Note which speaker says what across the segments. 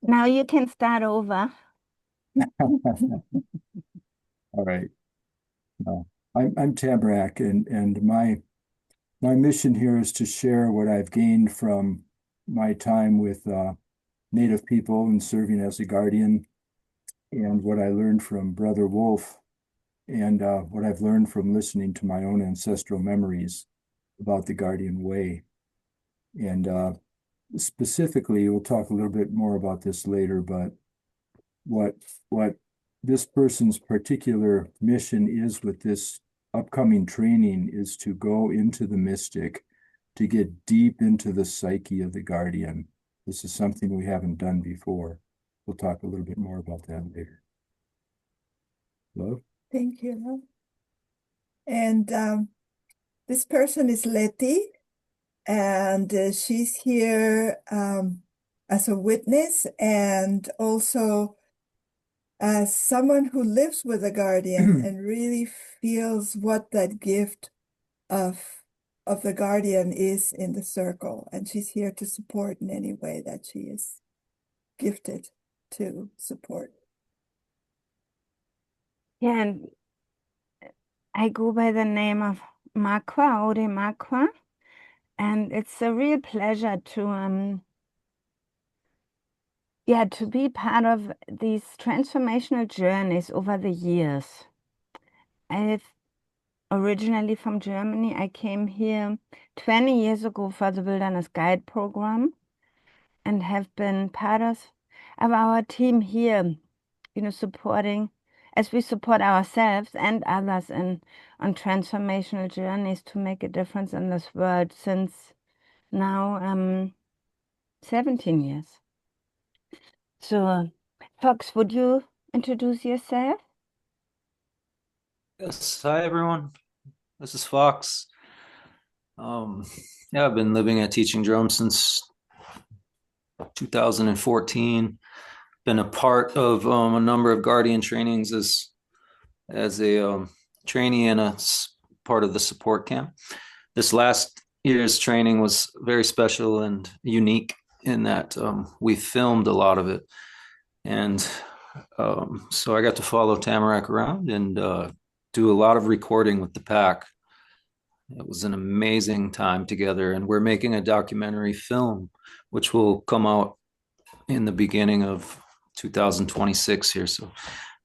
Speaker 1: Now you can start over.
Speaker 2: All right. Uh, I'm Tamarack, and my mission here is to share what I've gained from my time with Native people and serving as a guardian, and what I learned from Brother Wolf, and what I've learned from listening to my own ancestral memories about the Guardian Way. And specifically, we'll talk a little bit more about this later, but what what this person's particular mission is with this upcoming training is to go into the mystic, to get deep into the psyche of the guardian. This is something we haven't done before. We'll talk a little bit more about that later. Love?
Speaker 3: Thank you. And this person is Letty, and she's here as a witness and also as someone who lives with a guardian and really feels what that gift of the guardian is in the circle. And she's here to support in any way that she is gifted to support.
Speaker 1: Yeah, and I go by the name of Makwa, Ode Makwa, and it's a real pleasure to be part of these transformational journeys over the years. I've originally from Germany. I came here 20 years ago for the Wilderness Guide program and have been part of our team here, supporting as we support ourselves and others on transformational journeys to make a difference in this world since now 17 years. So, Fox, would you introduce yourself?
Speaker 4: Yes, hi everyone. This is Fox. Yeah, I've been living at Teaching Drums since 2014. Been a part of a number of Guardian trainings as a trainee and part of the support camp. This last year's training was very special and unique in that we filmed a lot of it, and so I got to follow Tamarack around and do a lot of recording with the pack. It was an amazing time together, and we're making a documentary film, which will come out in the beginning of 2026 here. So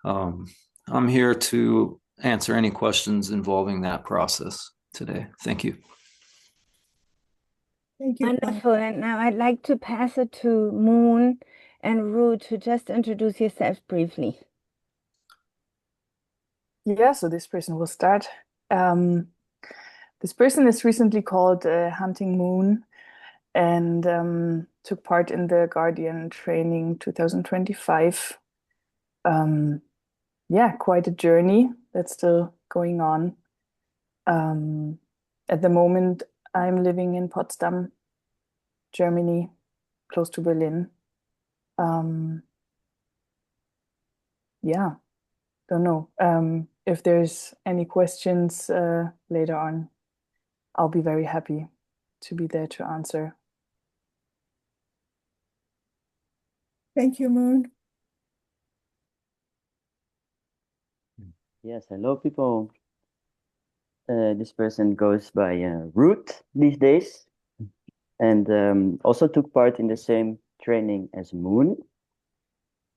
Speaker 4: I'm here to answer any questions involving that process today. Thank you.
Speaker 3: Thank you.
Speaker 1: Wonderful. And now I'd like to pass it to Moon and Rue to just introduce yourselves briefly.
Speaker 5: Yeah, so this person will start. This person is recently called Hunting Moon and took part in the Guardian training 2025. Yeah, quite a journey that's still going on. At the moment, I'm living in Potsdam, Germany, close to Berlin. Yeah, don't know. If there's any questions later on, I'll be very happy to be there to answer.
Speaker 3: Thank you, Moon.
Speaker 6: Yes, hello people. This person goes by Ruth these days and also took part in the same training as Moon.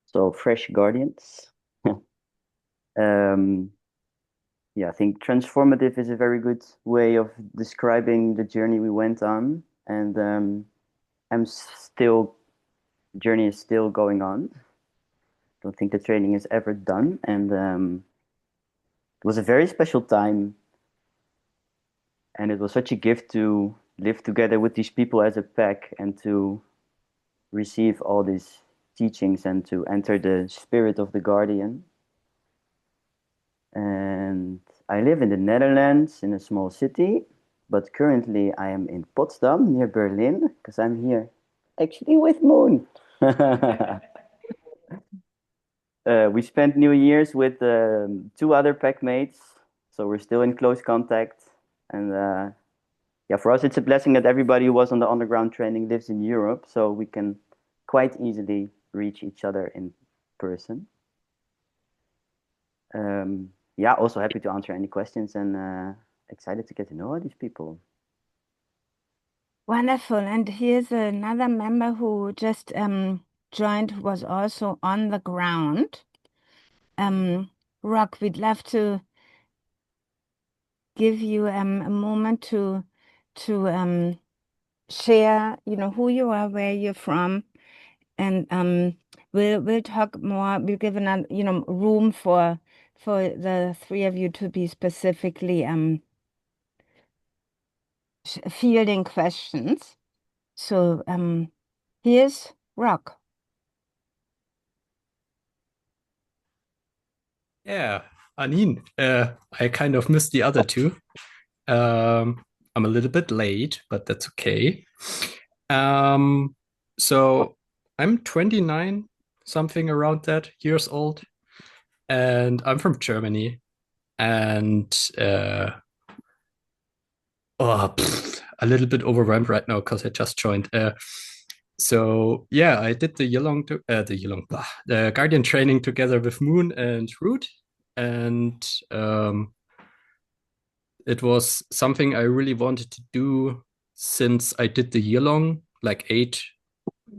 Speaker 6: So fresh guardians. Yeah, I think transformative is a very good way of describing the journey we went on, and journey is still going on. Don't think the training is ever done, and it was a very special time, and it was such a gift to live together with these people as a pack and to receive all these teachings and to enter the spirit of the guardian. And I live in the Netherlands in a small city, but currently I am in Potsdam near Berlin because I'm here actually with Moon. We spent New Year's with two other pack mates, so we're still in close contact, and yeah, for us, it's a blessing that everybody who was on the underground training lives in Europe, so we can quite easily reach each other in person. Yeah, also happy to answer any questions and excited to get to know all these people.
Speaker 1: Wonderful. And here's another member who just joined, who was also on the ground. Rock, we'd love to give you a moment to share, who you are, where you're from, and we'll talk more. We'll give another, room for the three of you to be specifically fielding questions. So here's Rock.
Speaker 7: Yeah, Anine, I kind of missed the other two. I'm a little bit late, but that's okay. So I'm 29, something around that, years old, and I'm from Germany. And a little bit overwhelmed right now because I just joined. So yeah, I did the the Guardian training together with Moon and Root, and it was something I really wanted to do since I did the year long, like 8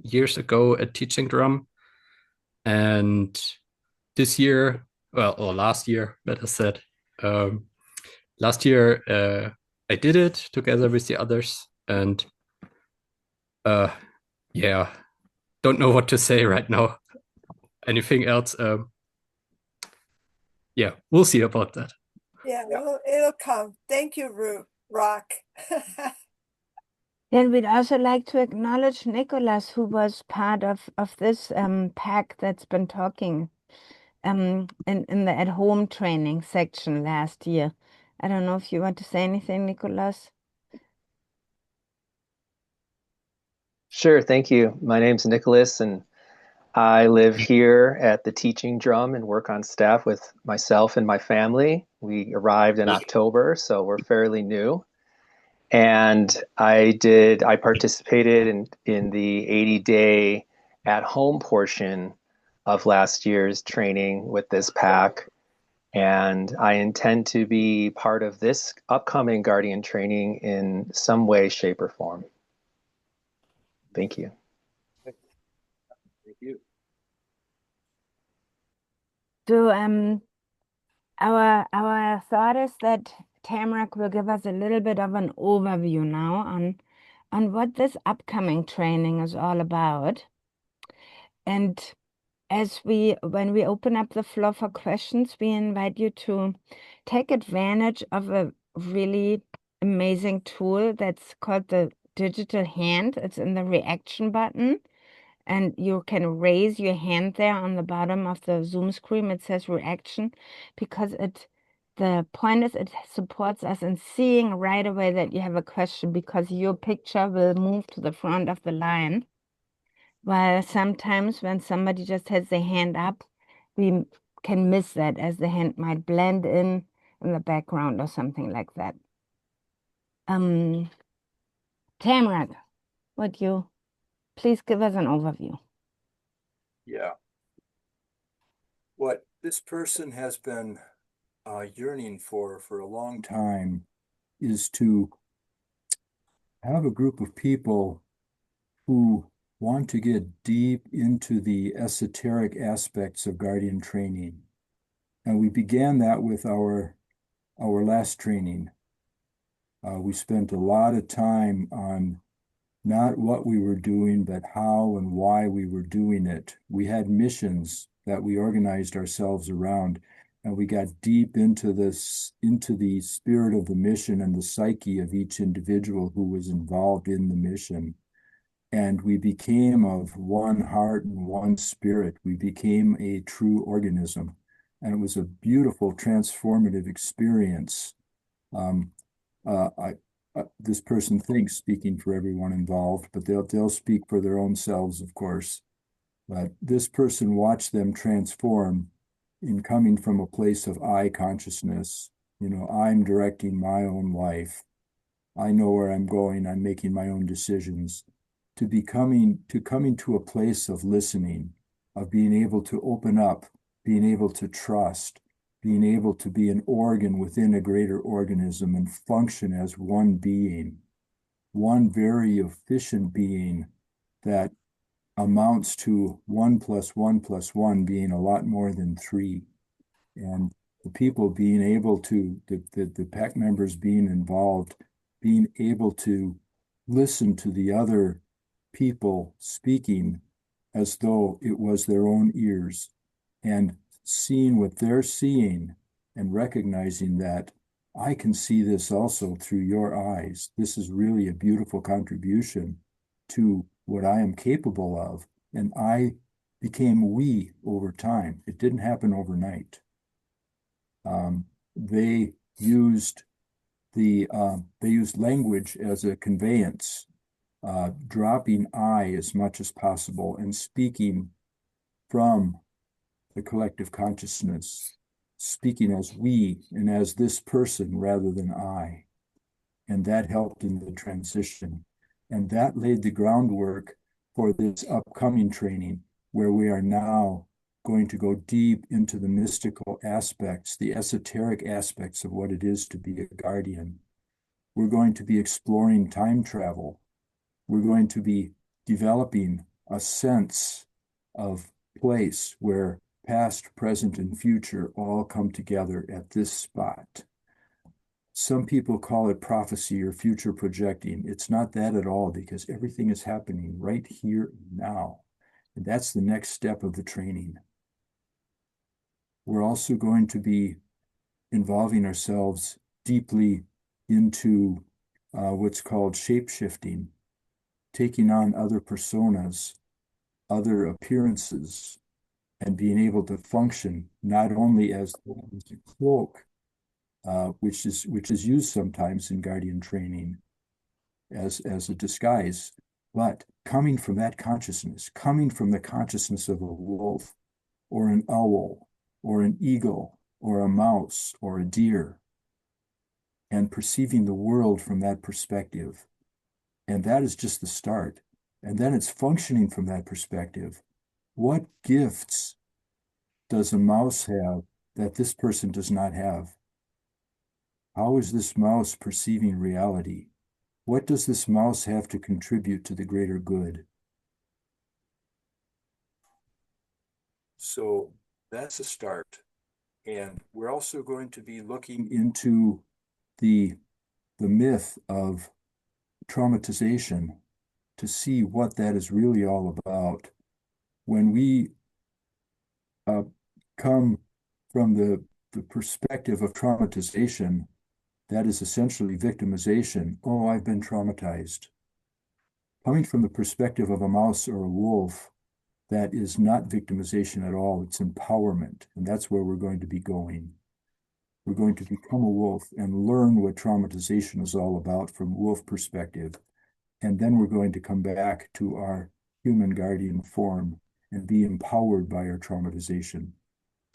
Speaker 7: years ago at Teaching Drum. And this year, well, or last year, better said, last year I did it together with the others. And yeah, don't know what to say right now. Anything else? Yeah, we'll see about that.
Speaker 3: Yeah, well, it'll come. Thank you, Rock.
Speaker 1: Then we'd also like to acknowledge Nicholas, who was part of this pack that's been talking in the at-home training section last year. I don't know if you want to say anything, Nicholas.
Speaker 8: Sure, thank you. My name's Nicholas, and I live here at the Teaching Drum and work on staff with myself and my family. We arrived in October, so we're fairly new. And I participated in the 80-day at-home portion of last year's training with this pack. And I intend to be part of this upcoming Guardian training in some way, shape, or form. Thank you.
Speaker 2: Thank you.
Speaker 1: So our thought is that Tamarack will give us a little bit of an overview now on what this upcoming training is all about. And when we open up the floor for questions, we invite you to take advantage of a really amazing tool that's called the digital hand. It's in the reaction button, and you can raise your hand there on the bottom of the Zoom screen. It says reaction because the point is it supports us in seeing right away that you have a question, because your picture will move to the front of the line. While sometimes when somebody just has their hand up, we can miss that, as the hand might blend in the background or something like that. Tamarack, would you please give us an overview?
Speaker 2: Yeah. What this person has been yearning for a long time is to have a group of people who want to get deep into the esoteric aspects of Guardian training. And we began that with our last training. We spent a lot of time on not what we were doing, but how and why we were doing it. We had missions that we organized ourselves around, and we got deep into the spirit of the mission and the psyche of each individual who was involved in the mission. And we became of one heart and one spirit. We became a true organism. And it was a beautiful, transformative experience. This person thinks speaking for everyone involved, but they'll speak for their own selves, of course. But this person watched them transform in coming from a place of I consciousness. I'm directing my own life. I know where I'm going. I'm making my own decisions. To coming to a place of listening, of being able to open up, being able to trust, being able to be an organ within a greater organism and function as one being, one very efficient being that amounts to 1 + 1 + 1 being a lot more than 3. And the people being able to, the pack members being involved, being able to listen to the other people speaking as though it was their own ears, and seeing what they're seeing and recognizing that I can see this also through your eyes. This is really a beautiful contribution to what I am capable of. And I became we over time. It didn't happen overnight. They used language as a conveyance, dropping I as much as possible and speaking from the collective consciousness, speaking as we and as this person rather than I. And that helped in the transition. And that laid the groundwork for this upcoming training, where we are now going to go deep into the mystical aspects, the esoteric aspects of what it is to be a guardian. We're going to be exploring time travel. We're going to be developing a sense of place where past, present, and future all come together at this spot. Some people call it prophecy or future projecting. It's not that at all, because everything is happening right here and now. And that's the next step of the training. We're also going to be involving ourselves deeply into what's called shape-shifting, taking on other personas, other appearances, and being able to function not only as a cloak, which is used sometimes in guardian training as a disguise, but coming from that consciousness, coming from the consciousness of a wolf or an owl or an eagle or a mouse or a deer, and perceiving the world from that perspective. And that is just the start. And then it's functioning from that perspective. What gifts does a mouse have that this person does not have? How is this mouse perceiving reality? What does this mouse have to contribute to the greater good? So that's a start. And we're also going to be looking into the myth of traumatization to see what that is really all about. When we come from the perspective of traumatization, that is essentially victimization. Oh, I've been traumatized. Coming from the perspective of a mouse or a wolf, that is not victimization at all. It's empowerment. And that's where we're going to be going. We're going to become a wolf and learn what traumatization is all about from a wolf perspective. And then we're going to come back to our human guardian form and be empowered by our traumatization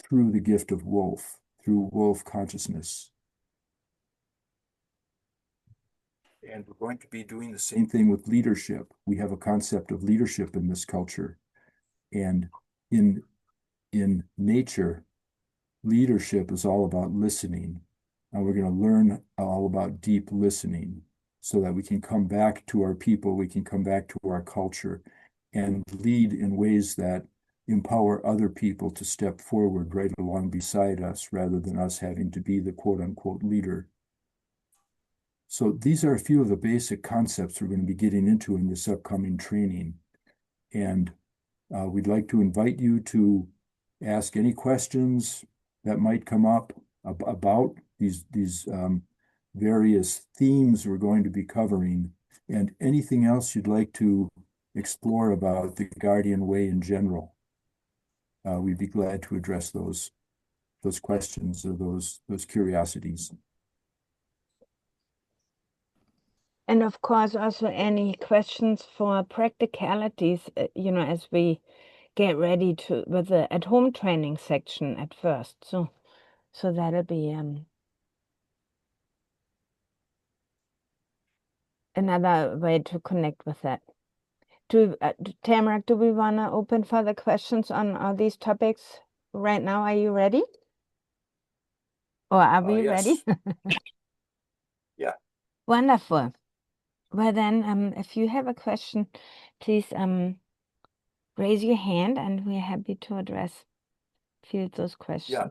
Speaker 2: through the gift of wolf, through wolf consciousness. And we're going to be doing the same thing with leadership. We have a concept of leadership in this culture. And in nature, leadership is all about listening. And we're going to learn all about deep listening so that we can come back to our people, we can come back to our culture and lead in ways that empower other people to step forward right along beside us rather than us having to be the quote unquote leader. So these are a few of the basic concepts we're going to be getting into in this upcoming training. And we'd like to invite you to ask any questions that might come up about these various themes we're going to be covering, and anything else you'd like to explore about the Guardian Way in general. We'd be glad to address those questions or those curiosities.
Speaker 1: And of course, also any questions for practicalities, as we get ready with the at-home training section at first. So that'll be another way to connect with that. Tamara, do we want to open further questions on all these topics right now? Are you ready? Or are we ready?
Speaker 2: Yes. Yeah.
Speaker 1: Wonderful. Well then, if you have a question, please raise your hand and we're happy to address field those questions.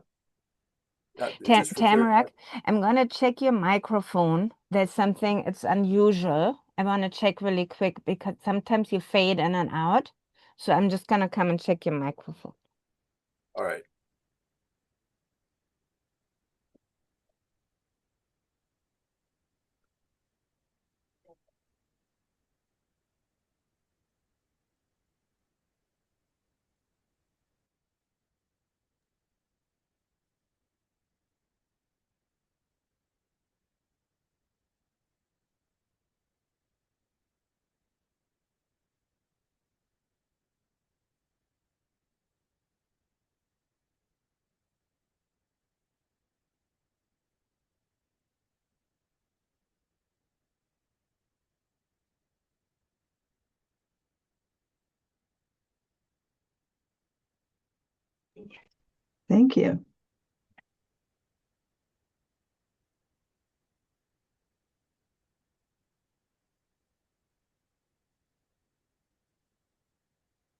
Speaker 2: Just for
Speaker 1: Tamara, I'm gonna check your microphone. There's something, it's unusual. I want to check really quick because sometimes you fade in and out. So I'm just gonna come and check your microphone.
Speaker 2: All right.
Speaker 3: Thank you.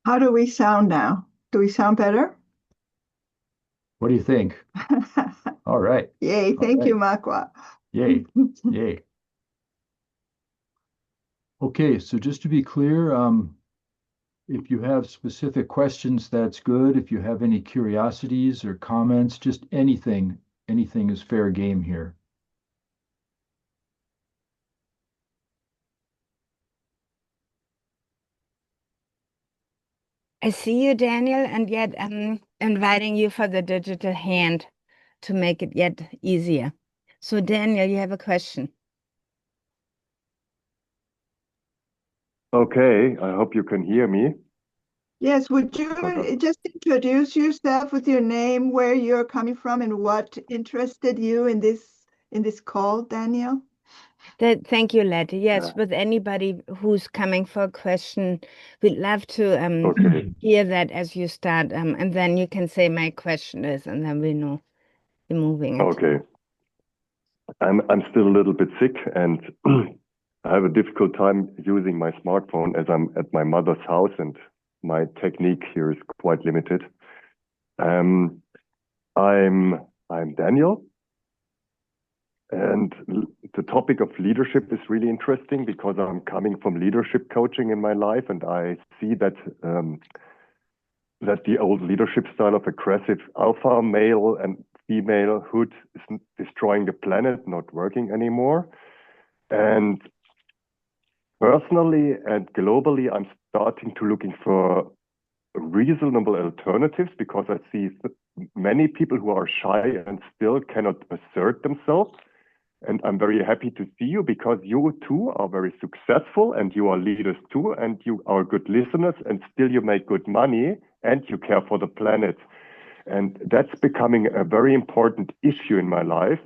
Speaker 3: How do we sound now? Do we sound better?
Speaker 2: What do you think? All right.
Speaker 3: Yay, thank you, Makwa.
Speaker 2: Yay. Yay. Okay, so just to be clear, if you have specific questions, that's good. If you have any curiosities or comments, just anything is fair game here.
Speaker 1: I see you, Daniel, and yet I'm inviting you for the digital hand to make it yet easier. So Daniel, you have a question.
Speaker 9: Okay, I hope you can hear me.
Speaker 3: Yes, would you just introduce yourself with your name, where you're coming from, and what interested you in this call, Daniel?
Speaker 1: Thank you, Letty. Yes,
Speaker 9: Yeah.
Speaker 1: with anybody who's coming for a question, we'd love to
Speaker 9: Okay.
Speaker 1: hear that as you start, and then you can say my question is, and then we know you're moving it.
Speaker 9: Okay. I'm still a little bit sick and I have a difficult time using my smartphone as I'm at my mother's house and my technique here is quite limited. I'm Daniel, and the topic of leadership is really interesting because I'm coming from leadership coaching in my life, and I see that that the old leadership style of aggressive alpha male and femalehood is destroying the planet, not working anymore. And personally and globally, I'm starting to looking for reasonable alternatives because I see many people who are shy and still cannot assert themselves. And I'm very happy to see you because you too are very successful and you are leaders too, and you are good listeners and still you make good money and you care for the planet. And that's becoming a very important issue in my life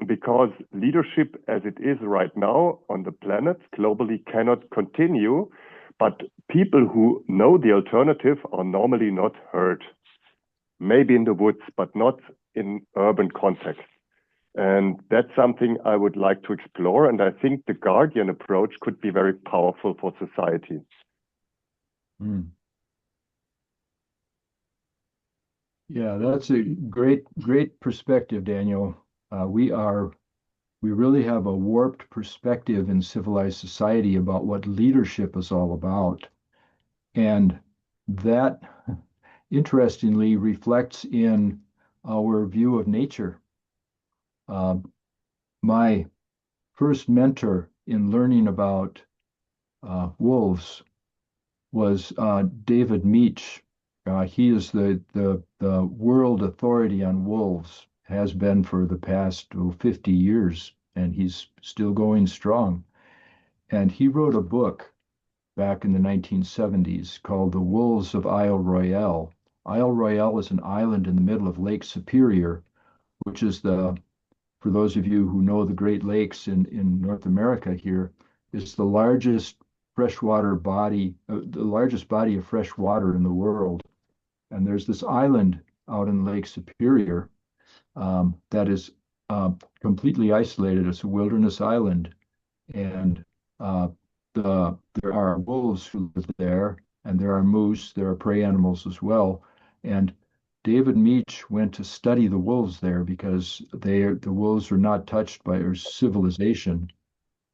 Speaker 9: because leadership as it is right now on the planet globally cannot continue, but people who know the alternative are normally not heard. Maybe in the woods, but not in urban context. And that's something I would like to explore. And I think the Guardian approach could be very powerful for society.
Speaker 2: Yeah, that's a great perspective, Daniel. We really have a warped perspective in civilized society about what leadership is all about. And that, interestingly, reflects in our view of nature. My first mentor in learning about wolves was David Meach. He is the world authority on wolves, has been for the past 50 years, and he's still going strong. And he wrote a book back in the 1970s called The Wolves of Isle Royale. Isle Royale is an island in the middle of Lake Superior, which is for those of you who know the Great Lakes in North America here, is the largest freshwater body, the largest body of fresh water in the world. And there's this island out in Lake Superior that is completely isolated. It's a wilderness island. And there are wolves who live there, and there are moose, there are prey animals as well. And David Meach went to study the wolves there because the wolves are not touched by our civilization.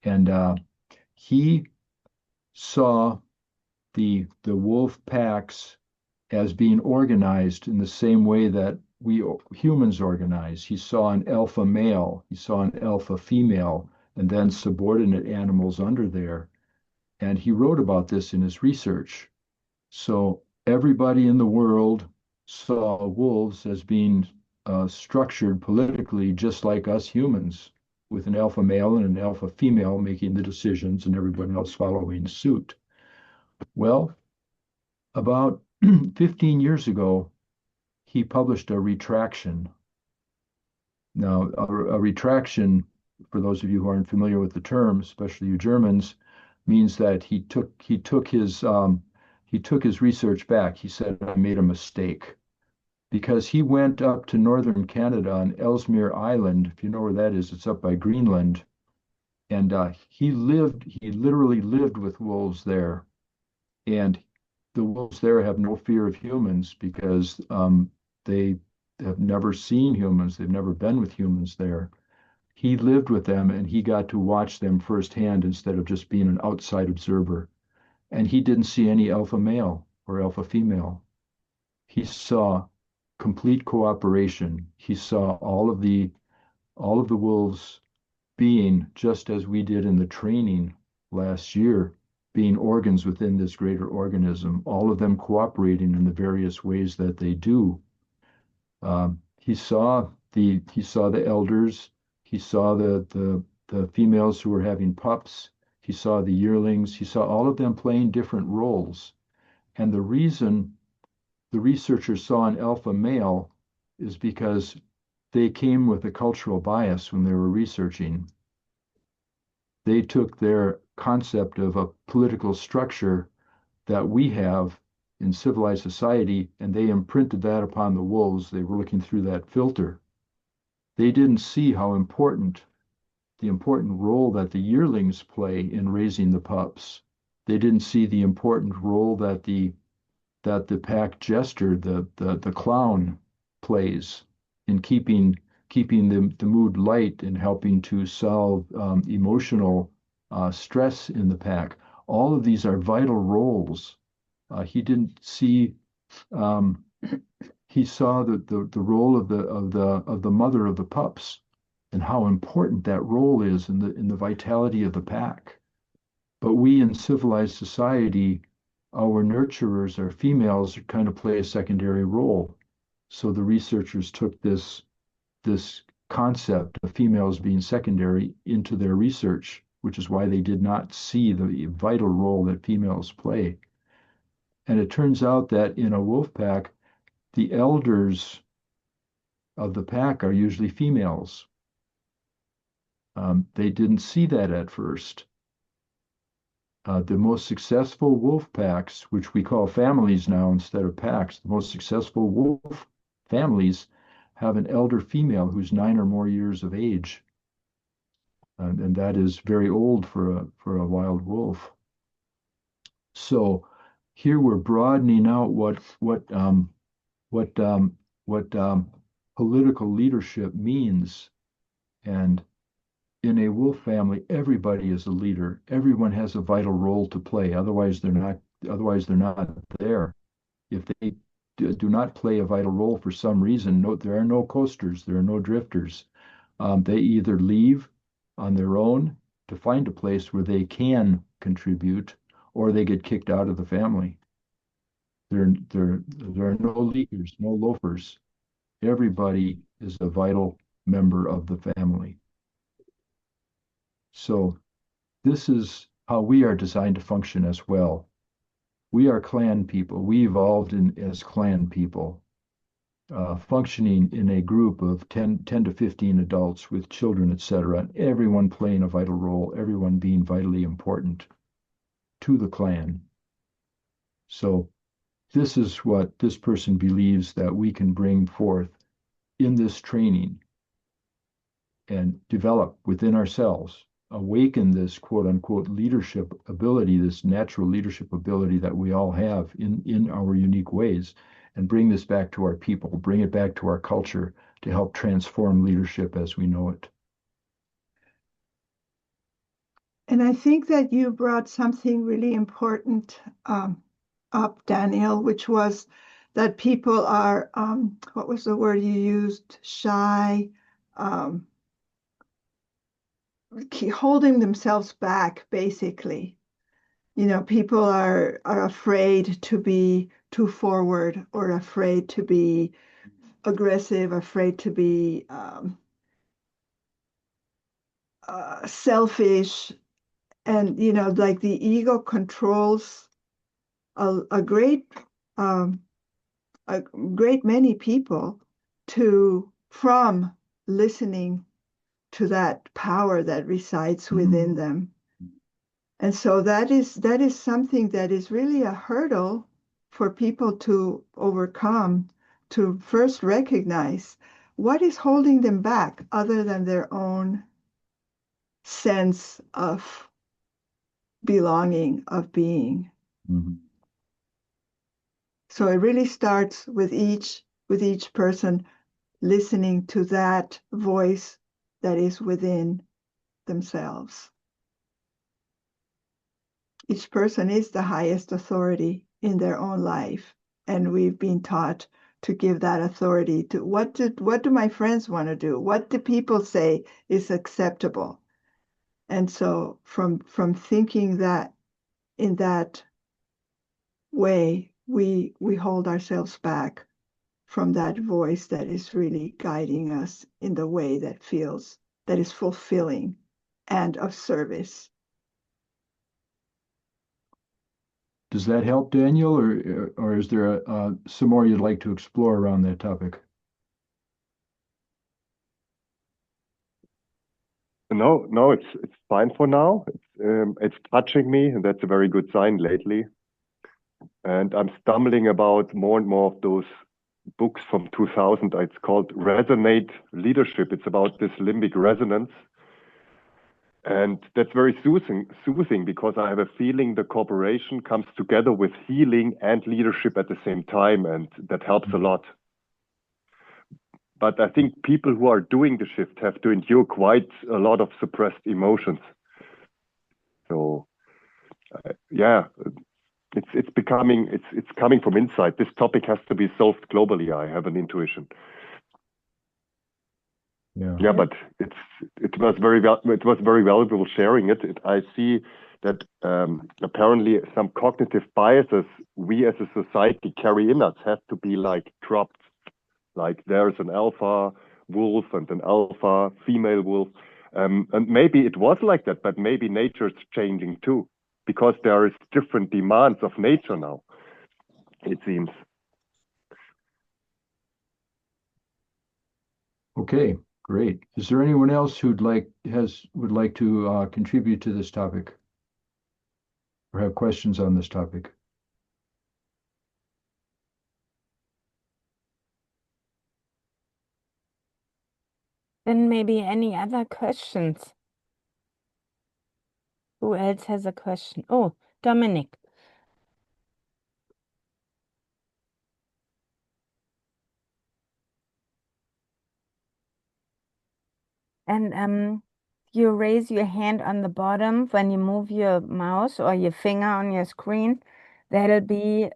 Speaker 2: And he saw the wolf packs as being organized in the same way that we humans organize. He saw an alpha male, he saw an alpha female, and then subordinate animals under there. And he wrote about this in his research. So everybody in the world saw wolves as being structured politically just like us humans, with an alpha male and an alpha female making the decisions and everybody else following suit. Well, about 15 years ago, he published a retraction. Now, a retraction, for those of you who aren't familiar with the term, especially you Germans, means that he took his research back. He said, I made a mistake, because he went up to northern Canada on Ellesmere Island. If you know where that is, it's up by Greenland. And he literally lived with wolves there. And the wolves there have no fear of humans because they have never seen humans. They've never been with humans there. He lived with them and he got to watch them firsthand instead of just being an outside observer. And he didn't see any alpha male or alpha female. He saw complete cooperation. He saw all of the wolves being, just as we did in the training last year, being organs within this greater organism, all of them cooperating in the various ways that they do. He saw the elders. He saw the females who were having pups. He saw the yearlings. He saw all of them playing different roles. And the reason the researchers saw an alpha male is because they came with a cultural bias when they were researching. They took their concept of a political structure that we have in civilized society, and they imprinted that upon the wolves. They were looking through that filter. They didn't see how important the important role that the yearlings play in raising the pups. They didn't see the important role that the pack jester, the clown, plays in keeping the mood light and helping to solve emotional stress in the pack. All of these are vital roles. He didn't see. He saw the role of the mother of the pups and how important that role is in the vitality of the pack. But we in civilized society, our nurturers, our females, kind of play a secondary role. So the researchers took this concept of females being secondary into their research, which is why they did not see the vital role that females play. And it turns out that in a wolf pack, the elders of the pack are usually females. They didn't see that at first. The most successful wolf packs, which we call families now instead of packs, the most successful wolf families have an elder female who's 9 or more years of age. And that is very old for a wild wolf. So here we're broadening out what political leadership means. And in a wolf family, everybody is a leader. Everyone has a vital role to play. Otherwise, they're not there. If they do not play a vital role for some reason, there are no coasters, there are no drifters. They either leave on their own to find a place where they can contribute, or they get kicked out of the family. There are no leakers, no loafers. Everybody is a vital member of the family. So this is how we are designed to function as well. We are clan people. We evolved as clan people. functioning in a group of 10 to 15 adults with children, etc., and everyone playing a vital role, everyone being vitally important to the clan. So this is what this person believes that we can bring forth in this training and develop within ourselves, awaken this quote unquote leadership ability, this natural leadership ability that we all have in our unique ways, and bring this back to our people, bring it back to our culture to help transform leadership as we know it.
Speaker 3: And I think that you brought something really important up, Daniel, which was that people are, what was the word you used? Shy, holding themselves back, basically. You know, people are afraid to be too forward or afraid to be aggressive, afraid to be selfish. And, you know, like the ego controls a great many people from listening to that power that resides within them. And so that is something that is really a hurdle for people to overcome, to first recognize what is holding them back other than their own sense of belonging, of being.
Speaker 2: Mm-hmm.
Speaker 3: So it really starts with each person listening to that voice that is within themselves. Each person is the highest authority in their own life, and we've been taught to give that authority to what do my friends want to do? What do people say is acceptable? And so from thinking that in that way, we hold ourselves back from that voice that is really guiding us in the way that is fulfilling and of service.
Speaker 2: Does that help, Daniel, or is there some more you'd like to explore around that topic?
Speaker 9: No, it's fine for now. It's touching me, and that's a very good sign lately. And I'm stumbling about more and more of those books from 2000. It's called Resonate Leadership. It's about this limbic resonance. And that's very soothing because I have a feeling the cooperation comes together with healing and leadership at the same time, and that helps a lot. But I think people who are doing the shift have to endure quite a lot of suppressed emotions. So, yeah, it's coming from inside. This topic has to be solved globally. I have an intuition. Yeah, but it was very valuable sharing it. I see that apparently some cognitive biases we as a society carry in us have to be like dropped. Like there's an alpha wolf and an alpha female wolf, and maybe it was like that, but maybe nature's changing too, because there is different demands of nature now, it seems.
Speaker 2: Okay. Great. Is there anyone else who'd would like to contribute to this topic or have questions on this topic?
Speaker 1: Then maybe any other questions? Who else has a question? Oh, Dominic. And you raise your hand on the bottom when you move your mouse or your finger on your screen. That'll be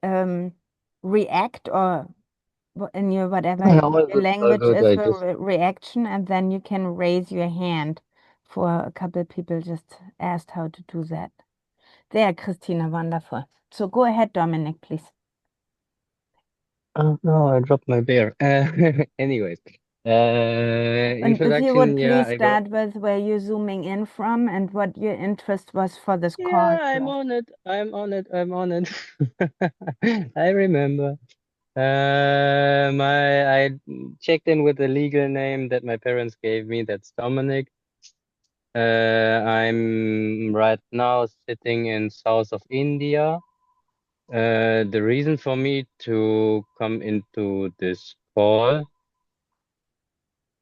Speaker 1: react, or in your whatever language is the reaction, and then you can raise your hand. For a couple of people just asked how to do that. There, Christina, wonderful. So go ahead, Dominic, please.
Speaker 10: Oh no, I dropped my bear. Anyways,
Speaker 1: And if you would
Speaker 10: introduction, yeah,
Speaker 1: please start with where you're zooming in from and what your interest was for this call.
Speaker 10: I'm on it. I'm on it. I remember. I checked in with the legal name that my parents gave me. That's Dominic. I'm right now sitting in south of India. The reason for me to come into this call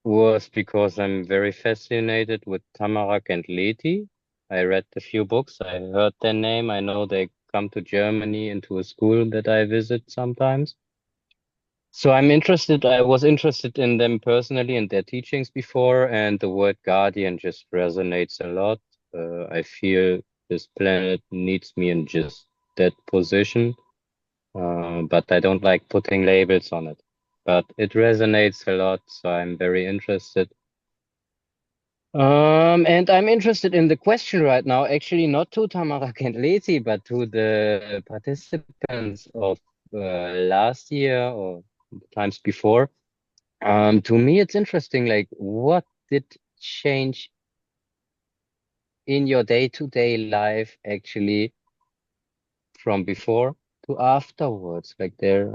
Speaker 10: was because I'm very fascinated with Tamarak and Leti. I read a few books. I heard their name. I know they come to Germany into a school that I visit sometimes. So I was interested in them personally and their teachings before, and the word guardian just resonates a lot. I feel this planet needs me in just that position, but I don't like putting labels on it. But it resonates a lot, so I'm very interested. And I'm interested in the question right now, actually not to Tamarak and Leti, but to the participants of last year or times before. To me, it's interesting, like what did change in your day-to-day life actually from before to afterwards? Like I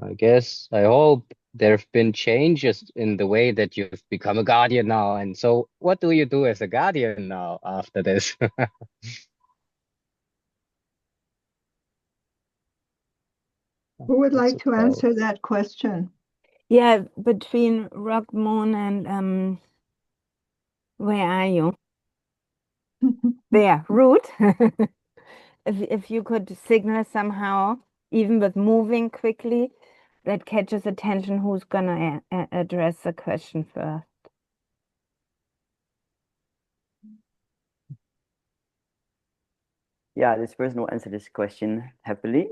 Speaker 10: hope there have been changes in the way that you've become a guardian now. And so what do you do as a guardian now after this?
Speaker 3: Who would
Speaker 10: That's
Speaker 3: like to
Speaker 10: about-
Speaker 3: answer that question?
Speaker 1: Yeah, between Rock Moon and where are you? There, Root. If you could signal somehow, even with moving quickly, that catches attention, who's gonna address the question first?
Speaker 6: Yeah, this person will answer this question happily.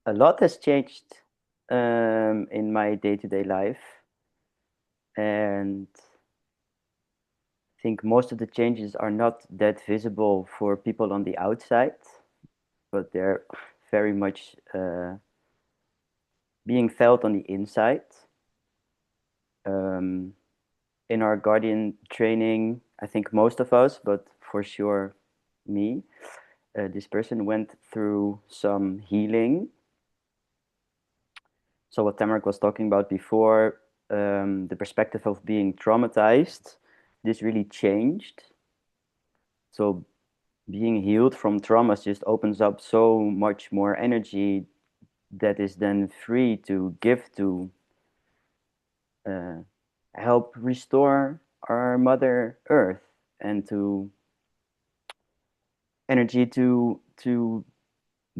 Speaker 6: A lot has changed in my day-to-day life, and I think most of the changes are not that visible for people on the outside, but they're very much being felt on the inside. In our Guardian training, I think most of us, but for sure me, this person went through some healing. So what Tamarak was talking about before, the perspective of being traumatized, this really changed. So being healed from traumas just opens up so much more energy that is then free to give to help restore our Mother Earth and to energy to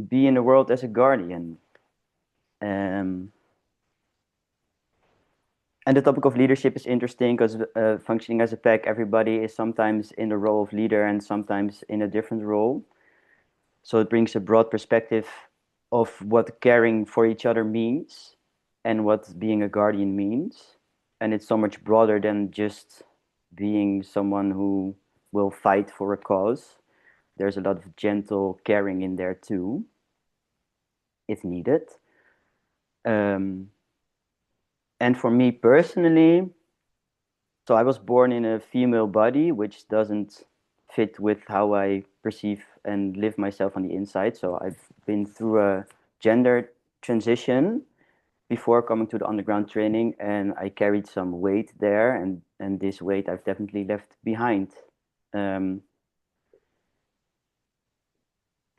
Speaker 6: be in the world as a guardian. And the topic of leadership is interesting because functioning as a pack, everybody is sometimes in the role of leader and sometimes in a different role. So it brings a broad perspective of what caring for each other means and what being a guardian means. And it's so much broader than just being someone who will fight for a cause. There's a lot of gentle caring in there too, if needed. And for me personally, so I was born in a female body, which doesn't fit with how I perceive and live myself on the inside. So I've been through a gender transition before coming to the underground training, and I carried some weight there, and this weight I've definitely left behind. And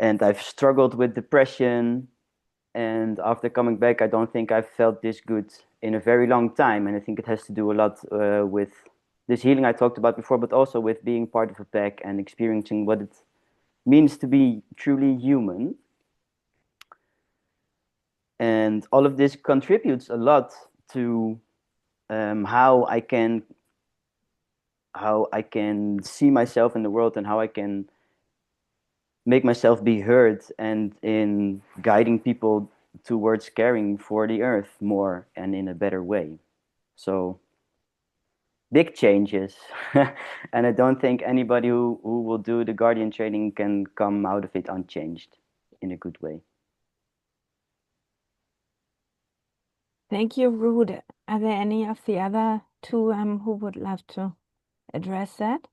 Speaker 6: I've struggled with depression, and after coming back, I don't think I've felt this good in a very long time. And I think it has to do a lot with this healing I talked about before, but also with being part of a pack and experiencing what it means to be truly human. And all of this contributes a lot to how I can see myself in the world and how I can make myself be heard, and in guiding people towards caring for the earth more and in a better way. So big changes. And I don't think anybody who will do the Guardian training can come out of it unchanged in a good way.
Speaker 1: Thank you, Rude. Are there any of the other two who would love to address that?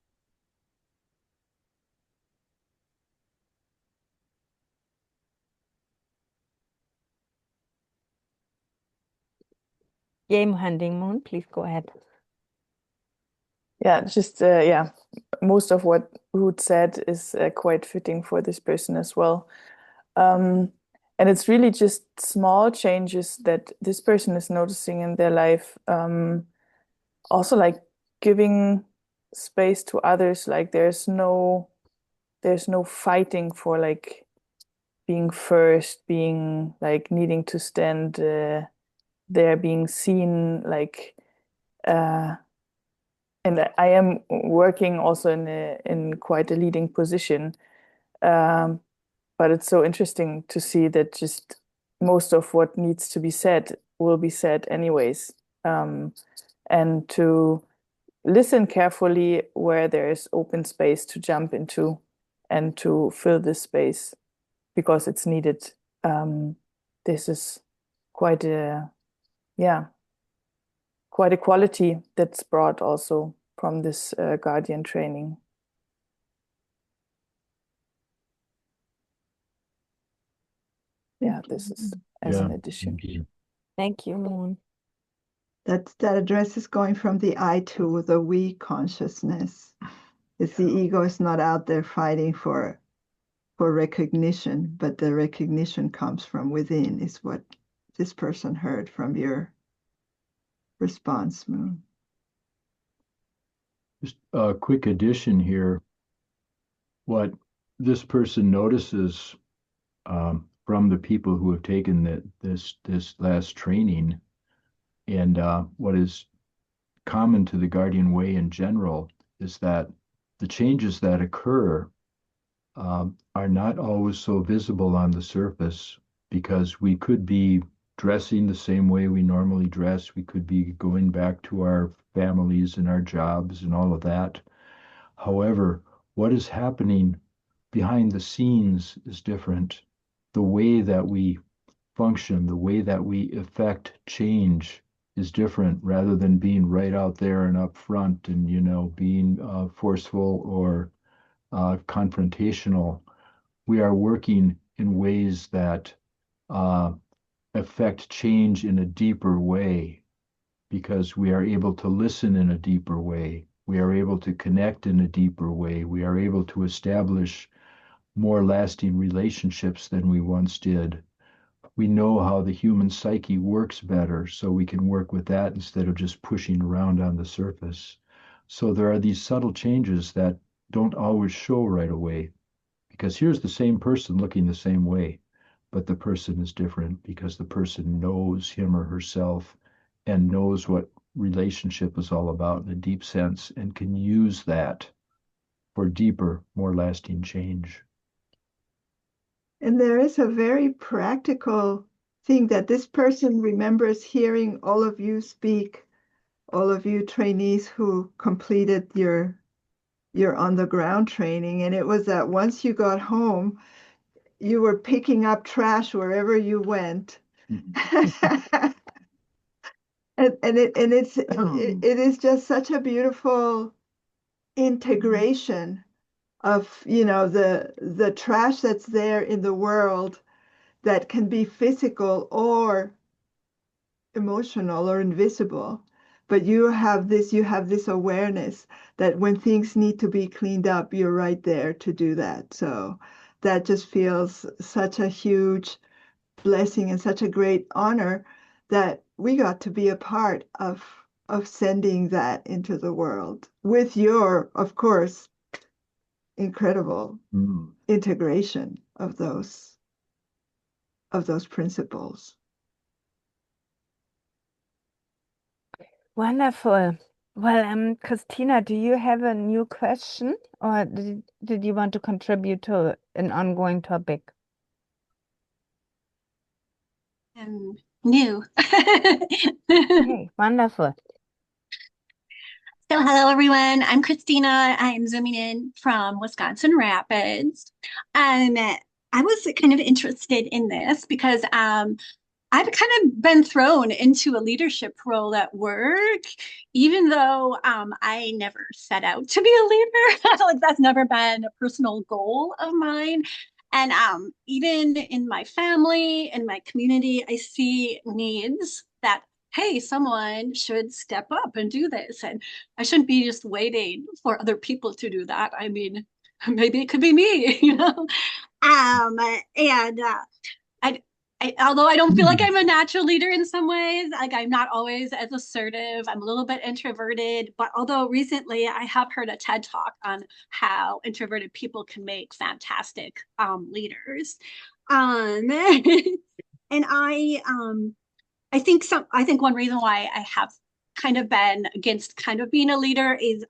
Speaker 1: Game hunting, Moon, please go ahead.
Speaker 5: Yeah, just most of what Ruth said is quite fitting for this person as well. And it's really just small changes that this person is noticing in their life. Also, like giving space to others. Like there's no fighting for like being first, being like needing to stand there, being seen. Like, and I am working also in quite a leading position. But it's so interesting to see that just most of what needs to be said will be said anyways. And to listen carefully where there is open space to jump into and to fill this space because it's needed. This is quite a quality that's brought also from this guardian training. Yeah, this is as an addition.
Speaker 1: Thank you, Moon.
Speaker 3: That address is going from the I to the we consciousness. It's the ego is not out there fighting for recognition, but the recognition comes from within, is what this person heard from your response, Moon.
Speaker 2: Just a quick addition here. What this person notices from the people who have taken this last training, and what is common to the Guardian Way in general, is that the changes that occur are not always so visible on the surface, because we could be dressing the same way we normally dress. We could be going back to our families and our jobs and all of that. However, what is happening behind the scenes is different. The way that we function, the way that we affect change is different, rather than being right out there and up front and, being forceful or confrontational. We are working in ways that affect change in a deeper way, because we are able to listen in a deeper way. We are able to connect in a deeper way. We are able to establish more lasting relationships than we once did. We know how the human psyche works better, so we can work with that instead of just pushing around on the surface. So there are these subtle changes that don't always show right away, because here's the same person looking the same way, but the person is different because the person knows him or herself and knows what relationship is all about in a deep sense, and can use that for deeper, more lasting change.
Speaker 3: And there is a very practical thing that this person remembers hearing all of you speak, all of you trainees who completed your on the ground training. And it was that once you got home, you were picking up trash wherever you went. Mm-hmm. It is just such a beautiful integration of the trash that's there in the world, that can be physical or emotional or invisible, but you have this awareness that when things need to be cleaned up, you're right there to do that. So that just feels such a huge blessing and such a great honor that we got to be a part of sending that into the world with your, of course, incredible integration of those principles.
Speaker 1: Wonderful. Well, Christina, do you have a new question, or did you want to contribute to an ongoing topic?
Speaker 11: New.
Speaker 1: Okay, wonderful.
Speaker 11: So hello, everyone. I'm Christina. I'm zooming in from Wisconsin Rapids. I was kind of interested in this because I've kind of been thrown into a leadership role at work, even though I never set out to be a leader. Like that's never been a personal goal of mine. And even in my family and my community, I see needs that hey, someone should step up and do this. And I shouldn't be just waiting for other people to do that. I mean, maybe it could be me, you know? And although I don't feel like I'm a natural leader in some ways, like I'm not always as assertive, I'm a little bit introverted. But although recently I have heard a TED talk on how introverted people can make fantastic leaders. And I think one reason why I have kind of been against kind of being a leader is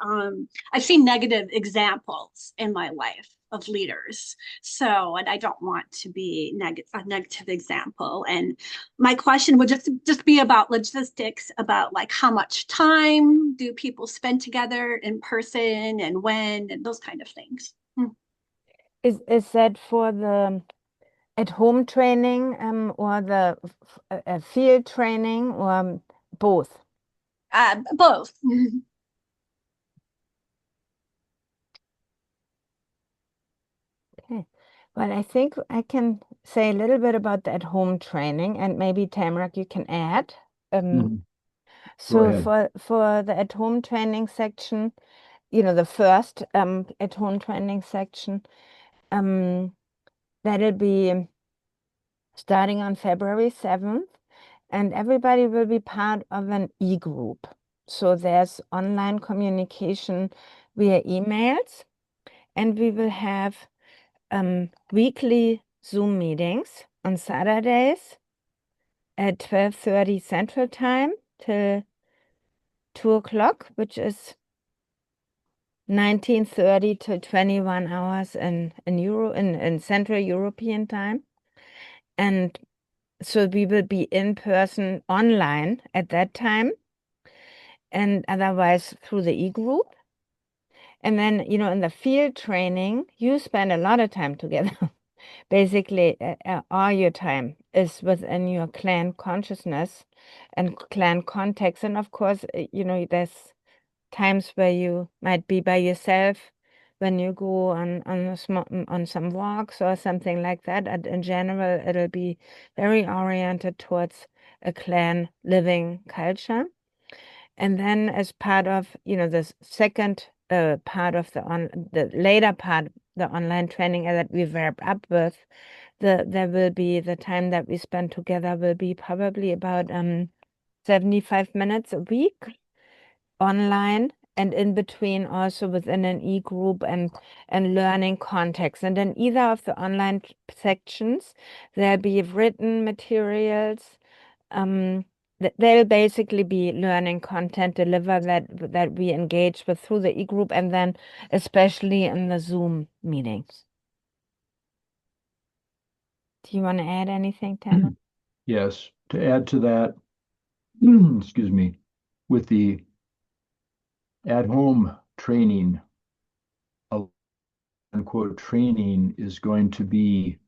Speaker 11: I've seen negative examples in my life of leaders. So, and I don't want to be a negative example. And my question would just be about logistics, about like how much time do people spend together in person and when and those kind of things.
Speaker 1: Is that for the at-home training or the field training or both?
Speaker 11: Both.
Speaker 1: Okay. Well, I think I can say a little bit about the at-home training, and maybe Tamara, you can add. So
Speaker 2: ahead.
Speaker 1: for the at-home training section, you know, the first at-home training section, that'll be starting on February 7th, and everybody will be part of an e-group. So there's online communication via emails, and we will have weekly Zoom meetings on Saturdays at 12:30 Central Time till 2 o'clock, which is 19:30 to 21 hours in Central European time. And so we will be in person online at that time, and otherwise through the e-group. And then, you know, in the field training, you spend a lot of time together. Basically, all your time is within your clan consciousness and clan context. And of course, you know, there's times where you might be by yourself when you go on some walks or something like that. And in general, it'll be very oriented towards a clan living culture. And then as part of, you know, the second part of the later part, the online training that we wrap up with, there will be the time that we spend together will be probably about 75 minutes a week online, and in between also within an e-group and learning context. And in either of the online sections, there'll be written materials. They'll basically be learning content delivered that we engage with through the e-group, and then especially in the Zoom meetings. Do you want to add anything, Tamara?
Speaker 2: Yes, to add to that, excuse me, with the at-home training, unquote, training is going to be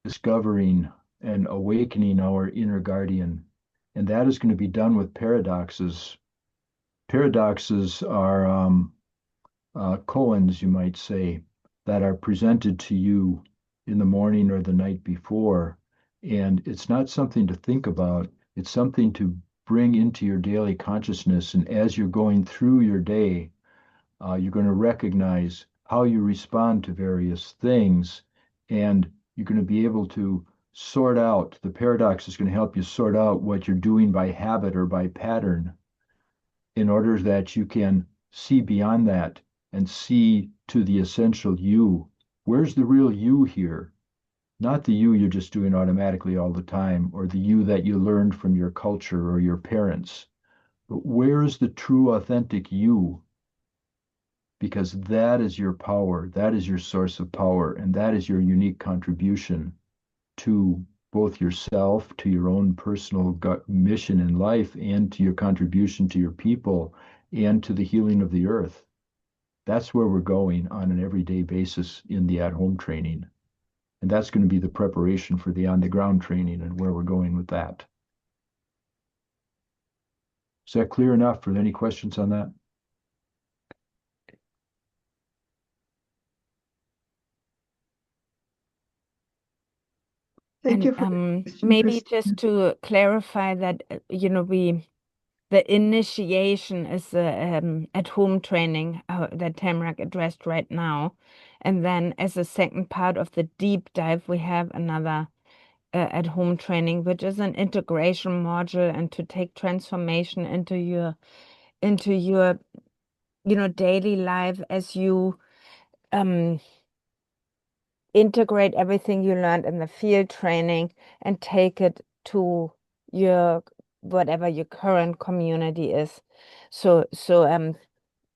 Speaker 2: discovering and awakening our inner guardian. And that is going to be done with paradoxes. Paradoxes are koans, you might say, that are presented to you in the morning or the night before. And it's not something to think about. It's something to bring into your daily consciousness. And as you're going through your day, you're going to recognize how you respond to various things. And you're going to be able to sort out, the paradox is going to help you sort out what you're doing by habit or by pattern in order that you can see beyond that and see to the essential you. Where's the real you here? Not the you you're just doing automatically all the time, or the you that you learned from your culture or your parents. But where is the true, authentic you? Because that is your power, that is your source of power, and that is your unique contribution to both yourself, to your own personal mission in life, and to your contribution to your people, and to the healing of the earth. That's where we're going on an everyday basis in the at-home training. And that's going to be the preparation for the on-the-ground training and where we're going with that. Is that clear enough? Are there any questions on that?
Speaker 3: Thank you
Speaker 1: And
Speaker 3: for the question,
Speaker 1: maybe
Speaker 3: Christina.
Speaker 1: just to clarify that, you know, we the initiation is the at-home training that Tamrak addressed right now. And then as a second part of the deep dive, we have another at-home training, which is an integration module and to take transformation into your daily life as you integrate everything you learned in the field training and take it to your whatever your current community is. So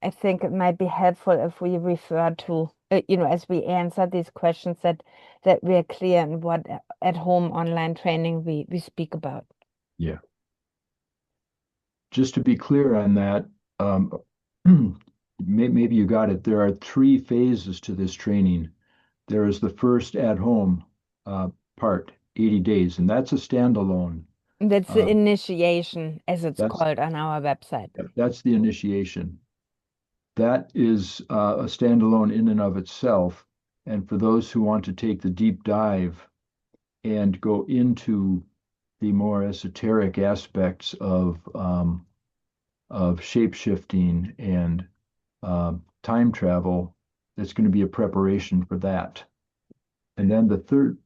Speaker 1: I think it might be helpful if we refer to as we answer these questions that we are clear in what at-home online training we speak about.
Speaker 2: Yeah. Just to be clear on that, maybe you got it. There are 3 phases to this training. There is the first at-home part, 80 days, and that's a standalone.
Speaker 1: That's the initiation, as it's called on our website.
Speaker 2: That's the initiation. That is a standalone in and of itself. And for those who want to take the deep dive and go into the more esoteric aspects of shape-shifting and time travel, it's going to be a preparation for that. And then the third,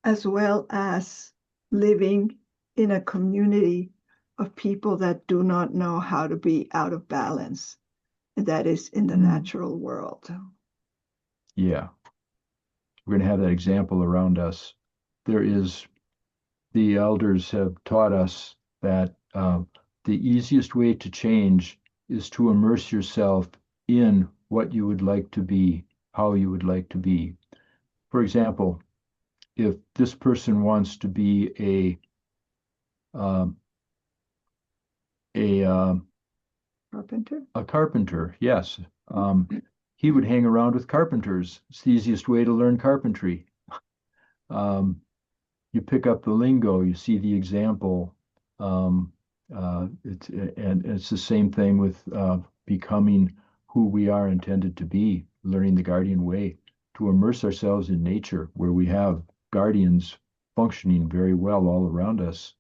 Speaker 3: as well as living in a community of people that do not know how to be out of balance. And that is in the natural world.
Speaker 2: Yeah. We're going to have that example around us. The elders have taught us that the easiest way to change is to immerse yourself in what you would like to be, how you would like to be. For example, if this person wants to be a
Speaker 3: carpenter?
Speaker 2: A carpenter, yes. He would hang around with carpenters. It's the easiest way to learn carpentry. You pick up the lingo, you see the example. It's the same thing with becoming who we are intended to be, learning the guardian way, to immerse ourselves in nature where we have guardians functioning very well all around us.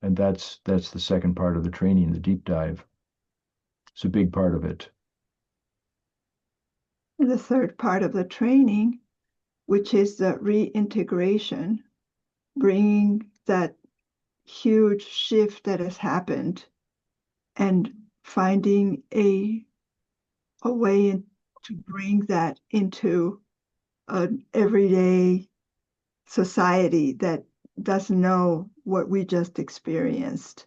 Speaker 2: And that's the second part of the training, the deep dive. It's a big part of it.
Speaker 3: And the third part of the training, which is the reintegration, bringing that huge shift that has happened and finding a way to bring that into an everyday society that doesn't know what we just experienced.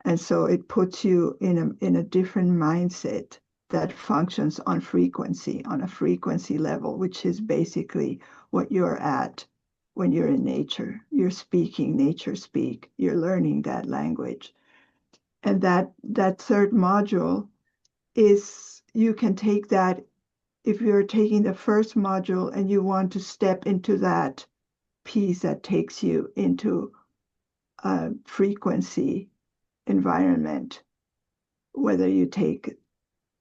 Speaker 3: And so it puts you in a different mindset that functions on a frequency level, which is basically what you're at when you're in nature. You're speaking nature speak. You're learning that language. And that third module is, you can take that if you're taking the first module and you want to step into that piece that takes you into a frequency environment, whether you take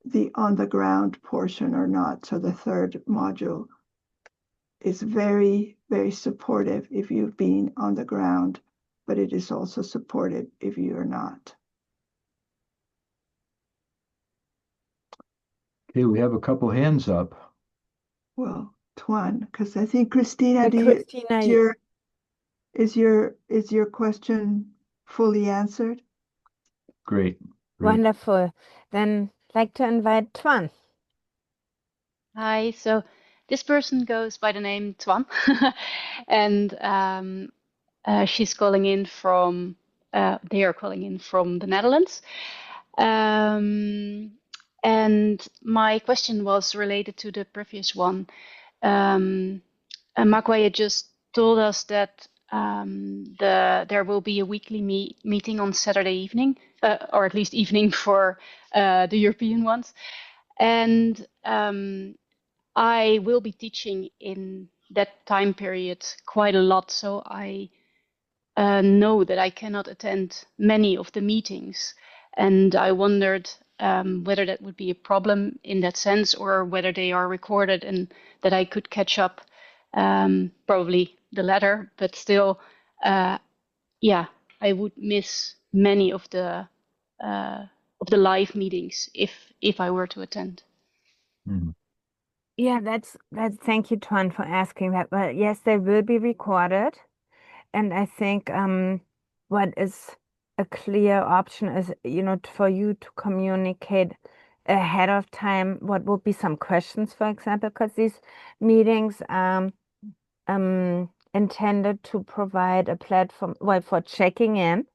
Speaker 3: the on the ground portion or not. So the third module is very, very supportive if you've been on the ground, but it is also supportive if you're not.
Speaker 2: Okay, we have a couple hands up.
Speaker 3: Well, Tuan, because I think Christina, is your question fully answered?
Speaker 2: Great.
Speaker 1: Wonderful. Then I'd like to invite Tuan.
Speaker 12: Hi, so this person goes by the name Tuan, and she's calling in from, they are calling in from the Netherlands. And my question was related to the previous one. And Magwaye just told us that there will be a weekly meeting on Saturday evening, or at least evening for the European ones. And I will be teaching in that time period quite a lot, so I know that I cannot attend many of the meetings. And I wondered whether that would be a problem in that sense, or whether they are recorded and that I could catch up. Probably the latter, but still, yeah, I would miss many of the of the live meetings if I were to attend.
Speaker 2: Mhm.
Speaker 1: Yeah, that's thank you, Tuan, for asking that. But yes, they will be recorded. And I think what is a clear option is, for you to communicate ahead of time what would be some questions, for example, because these meetings intended to provide a platform, well, for checking in,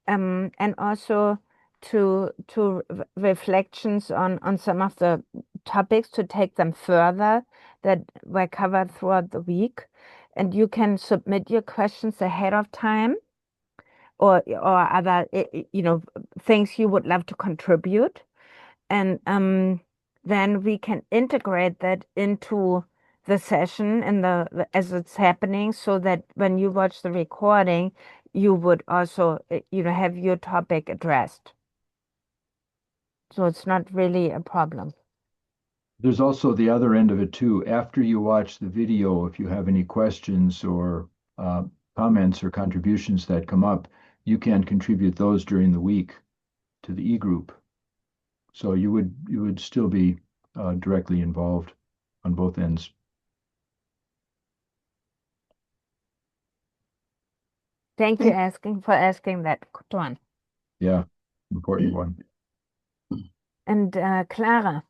Speaker 1: and also to reflections on some of the topics, to take them further that were covered throughout the week. And you can submit your questions ahead of time, or other things you would love to contribute, and then we can integrate that into the session and as it's happening, so that when you watch the recording, you would also have your topic addressed. So it's not really a problem.
Speaker 2: There's also the other end of it too. After you watch the video, if you have any questions or comments or contributions that come up, you can contribute those during the week to the e-group. So you would still be directly involved on both ends.
Speaker 1: Thank you for asking that, Tuan.
Speaker 2: Yeah, important one.
Speaker 1: And Clara,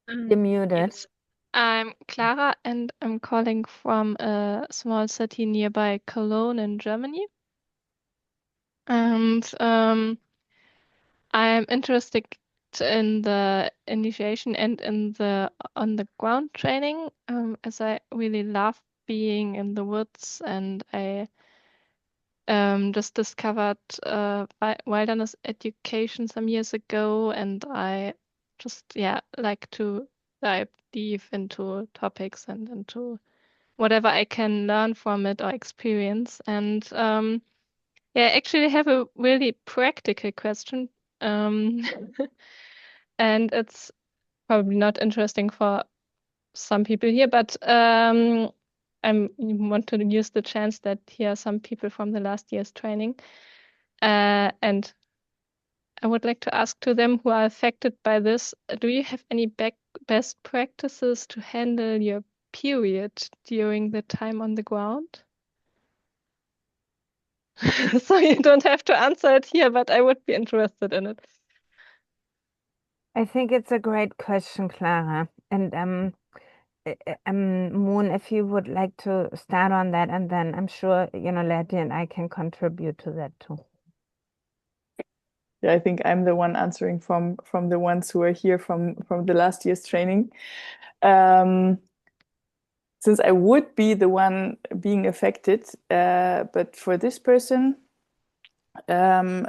Speaker 1: you're muted.
Speaker 13: Yes, I'm Clara and I'm calling from a small city nearby Cologne in Germany. And I'm interested in the initiation and in the on the ground training, as I really love being in the woods, and I just discovered wilderness education some years ago, and I just like to dive deep into topics and into whatever I can learn from it or experience. And I actually have a really practical question, and it's probably not interesting for some people here, but I want to use the chance that here are some people from the last year's training, and I would like to ask to them who are affected by this, do you have any best practices to handle your period during the time on the ground? So you don't have to answer it here, but I would be interested in it.
Speaker 1: I think it's a great question, Clara. And Moon, if you would like to start on that, and then I'm sure, Letty and I can contribute to that too.
Speaker 5: Yeah, I think I'm the one answering from the ones who are here from the last year's training. Since I would be the one being affected, but for this person, as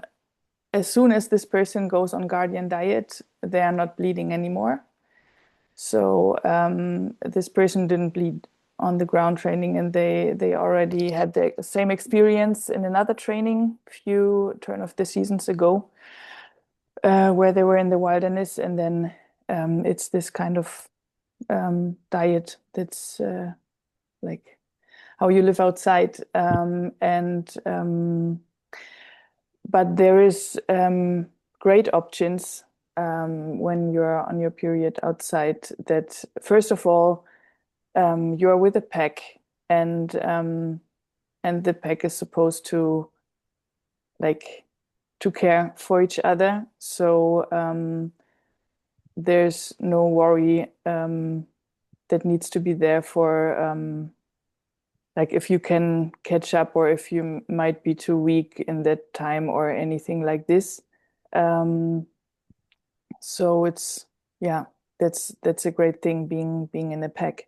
Speaker 5: soon as this person goes on Guardian Diet, they are not bleeding anymore. So this person didn't bleed on the ground training, and they already had the same experience in another training a few turn of the seasons ago, where they were in the wilderness, and then it's this kind of diet that's like how you live outside, but there is great options when you're on your period outside, that first of all you're with a pack, and the pack is supposed to care for each other, so there's no worry that needs to be there for if you can catch up, or if you might be too weak in that time or anything like this. So it's that's a great thing, being in a pack.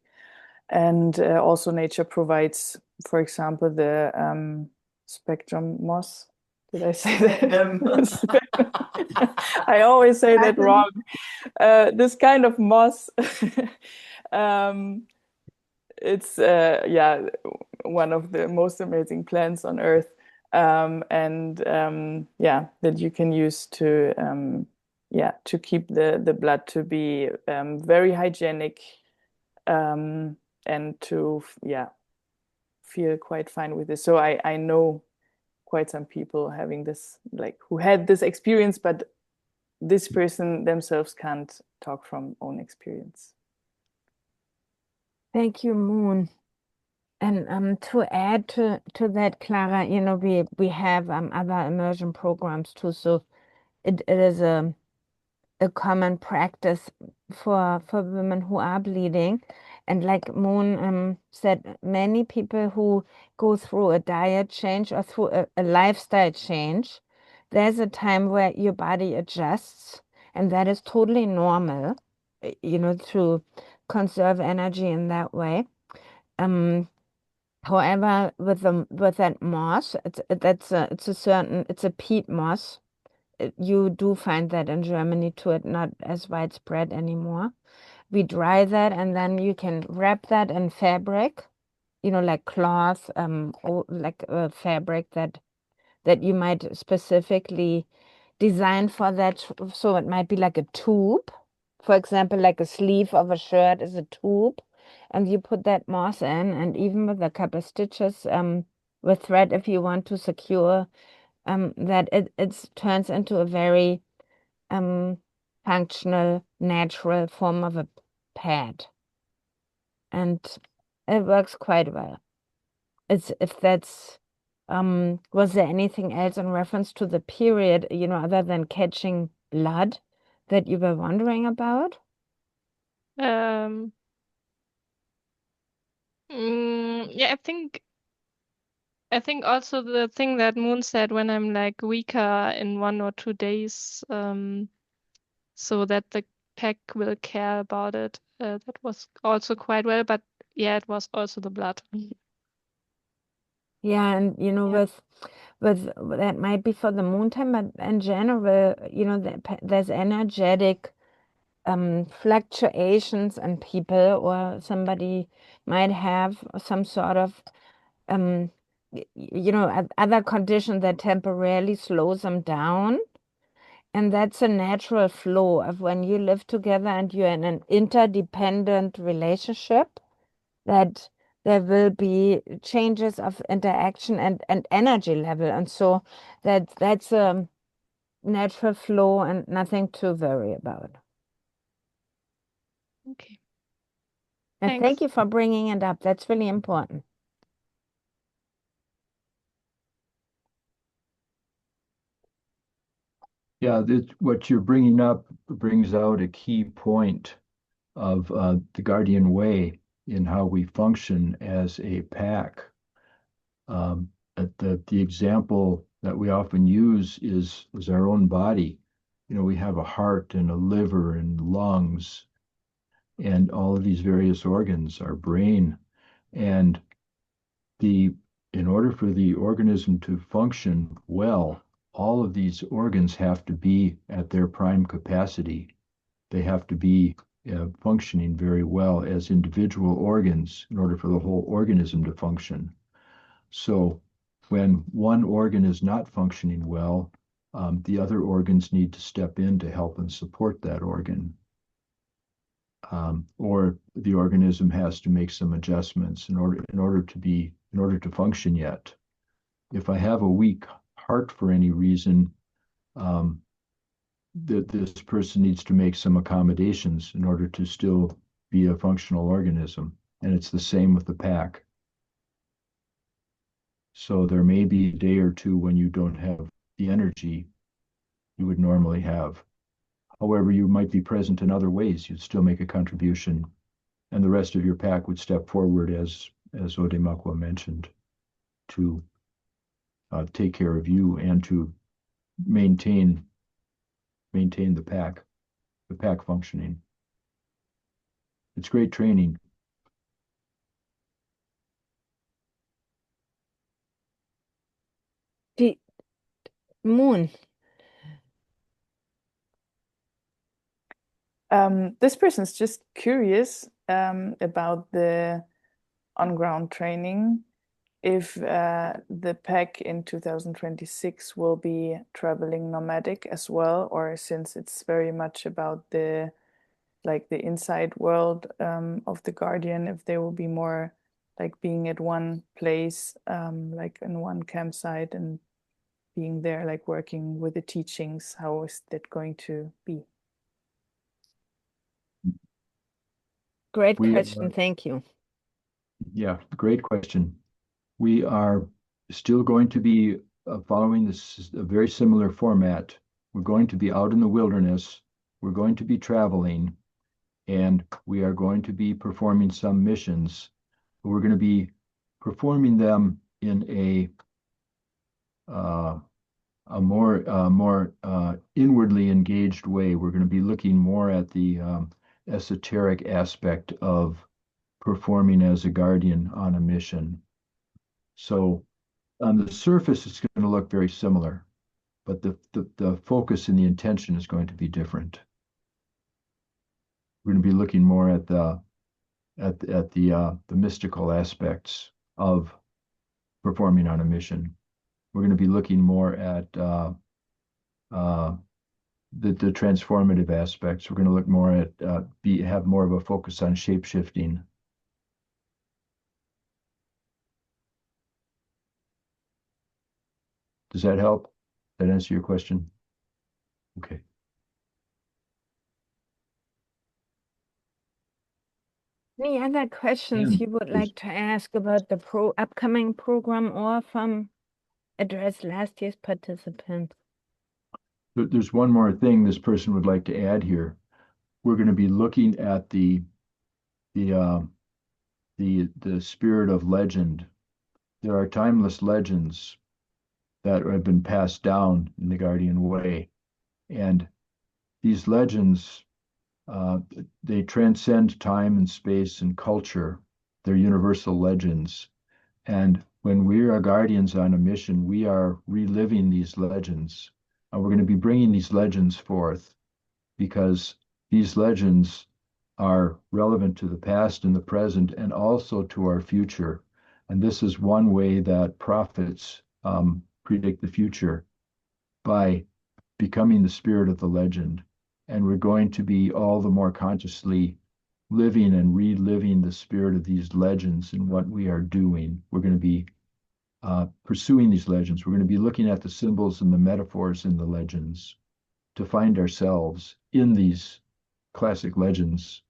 Speaker 5: And also nature provides, for example, the spectrum moss. Did I say that? I always say that wrong. This kind of moss, it's one of the most amazing plants on earth, and that you can use to keep the blood to be very hygienic, and to feel quite fine with this. So I know quite some people having this, like who had this experience, but this person themselves can't talk from own experience.
Speaker 1: Thank you, Moon. And to add to that, Clara, you know, we have other immersion programs too. So it is a common practice for women who are bleeding. And like Moon said, many people who go through a diet change or through a lifestyle change, there's a time where your body adjusts, and that is totally normal, you know, to conserve energy in that way. However, with that moss, it's a peat moss. You do find that in Germany too. It's not as widespread anymore. We dry that, and then you can wrap that in fabric, you know, like cloth, or like a fabric that you might specifically design for that. So it might be like a tube. For example, like a sleeve of a shirt is a tube, and you put that moss in, and even with a couple of stitches with thread, if you want to secure that it turns into a very functional, natural form of a pad. And it works quite well. If that's was there anything else in reference to the period, you know, other than catching blood that you were wondering about?
Speaker 13: Yeah, I think also the thing that Moon said, when I'm like weaker in 1 or 2 days, so that the pack will care about it. That was also quite well, but yeah, it was also the blood.
Speaker 1: Yeah, and you know, with that might be for the moon time, but in general, you know, there's energetic fluctuations in people, or somebody might have some sort of you know, other condition that temporarily slows them down. And that's a natural flow of when you live together and you're in an interdependent relationship, that there will be changes of interaction and energy level. And so that's a natural flow and nothing to worry about.
Speaker 13: Okay.
Speaker 1: And
Speaker 13: Thanks.
Speaker 1: thank you for bringing it up. That's really important.
Speaker 2: Yeah, what you're bringing up brings out a key point of the Guardian Way in how we function as a pack. The example that we often use is our own body. You know, we have a heart and a liver and lungs and all of these various organs, our brain. And in order for the organism to function well, all of these organs have to be at their prime capacity. They have to be functioning very well as individual organs in order for the whole organism to function. So when one organ is not functioning well, the other organs need to step in to help and support that organ. Or the organism has to make some adjustments in order to function yet. If I have a weak heart for any reason, this person needs to make some accommodations in order to still be a functional organism. And it's the same with the pack. So there may be a day or two when you don't have the energy you would normally have. However, you might be present in other ways. You'd still make a contribution, and the rest of your pack would step forward, as Odemakwa mentioned, to take care of you and to maintain the pack functioning. It's great training.
Speaker 1: Moon.
Speaker 5: This person is just curious about the on-ground training, if the pack in 2026 will be traveling nomadic as well, or since it's very much about the inside world of the Guardian, if they will be more like being at one place, like in one campsite and being there, like working with the teachings? How is that going to be?
Speaker 1: Great
Speaker 2: We
Speaker 1: question. Thank you.
Speaker 2: Yeah, great question. We are still going to be following this a very similar format. We're going to be out in the wilderness. We're going to be traveling, and we are going to be performing some missions. We're going to be performing them in a more inwardly engaged way. We're going to be looking more at the esoteric aspect of performing as a guardian on a mission. So on the surface, it's going to look very similar, but the focus and the intention is going to be different. We're going to be looking more at the mystical aspects of performing on a mission. We're going to be looking more at the transformative aspects. We're going to look more at have more of a focus on shape shifting. Does that help? That answer your question? Okay.
Speaker 1: Any other questions you would like to ask about the upcoming program or from address last year's participants?
Speaker 2: There's one more thing this person would like to add here. We're going to be looking at the spirit of legend. There are timeless legends that have been passed down in the Guardian Way, and these legends they transcend time and space and culture. They're universal legends, and when we are guardians on a mission, we are reliving these legends, and we're going to be bringing these legends forth because these legends are relevant to the past and the present and also to our future. And this is one way that prophets predict the future, by becoming the spirit of the legend. And we're going to be all the more consciously living and reliving the spirit of these legends in what we are doing. We're going to be pursuing these legends. We're going to be looking at the symbols and the metaphors in the legends to find ourselves in these classic legends,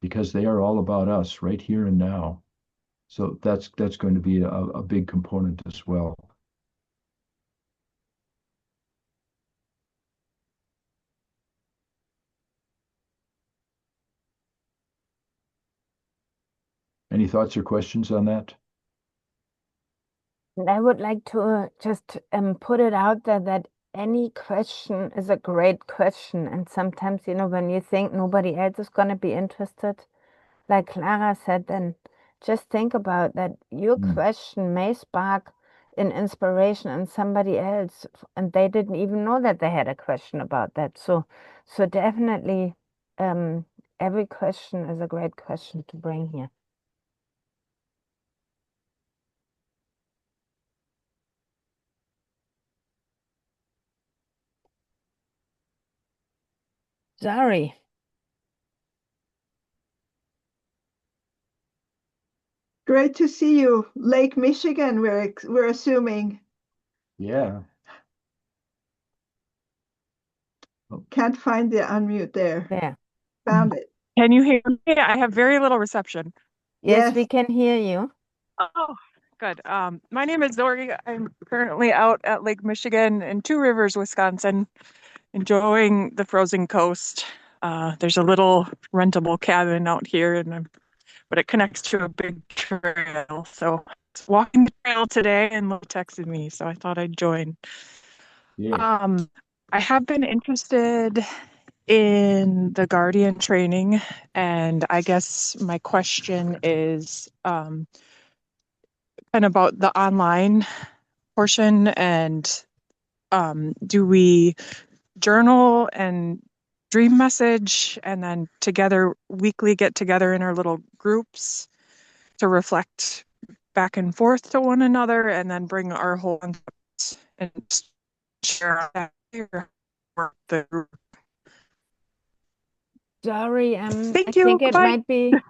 Speaker 2: because they are all about us right here and now. So that's going to be a big component as well. Any thoughts or questions on that?
Speaker 1: And I would like to just put it out there that any question is a great question. And sometimes, when you think nobody else is going to be interested, like Clara said, then just think about that. Your question may spark an inspiration in somebody else, and they didn't even know that they had a question about that. So definitely, every question is a great question to bring here. Sorry.
Speaker 3: Great to see you. Lake Michigan, we're assuming.
Speaker 2: Yeah.
Speaker 3: Can't find the unmute there.
Speaker 1: Yeah.
Speaker 3: Found it.
Speaker 14: Can you hear me? I have very little reception.
Speaker 1: Yes, we can hear you.
Speaker 14: Oh, good. My name is Zori. I'm currently out at Lake Michigan in Two Rivers, Wisconsin, enjoying the frozen coast. There's a little rentable cabin out here, but it connects to a big trail. So it's walking the trail today, and Lo texted me, so I thought I'd join.
Speaker 2: Yeah.
Speaker 14: I have been interested in the Guardian training, and I guess my question is kind of about the online portion, and do we journal and dream message and then together weekly get together in our little groups to reflect back and forth to one another and then bring our whole concepts and share that here for the group?
Speaker 1: Sorry,
Speaker 14: Thank
Speaker 1: I think
Speaker 14: you.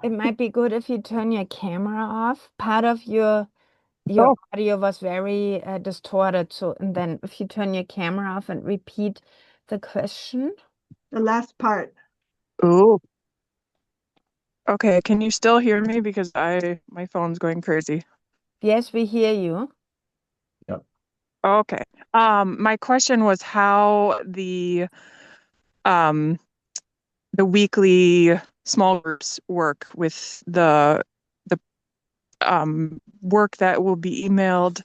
Speaker 1: it might be good if you turn your camera off. Part of your your
Speaker 14: Oh,
Speaker 1: audio was very distorted. So, and then if you turn your camera off and repeat the question.
Speaker 3: The last part.
Speaker 14: ooh. Okay, can you still hear me? Because my phone's going crazy.
Speaker 1: Yes, we hear you.
Speaker 2: Yep.
Speaker 14: Okay. My question was how the weekly small groups work with the work that will be emailed.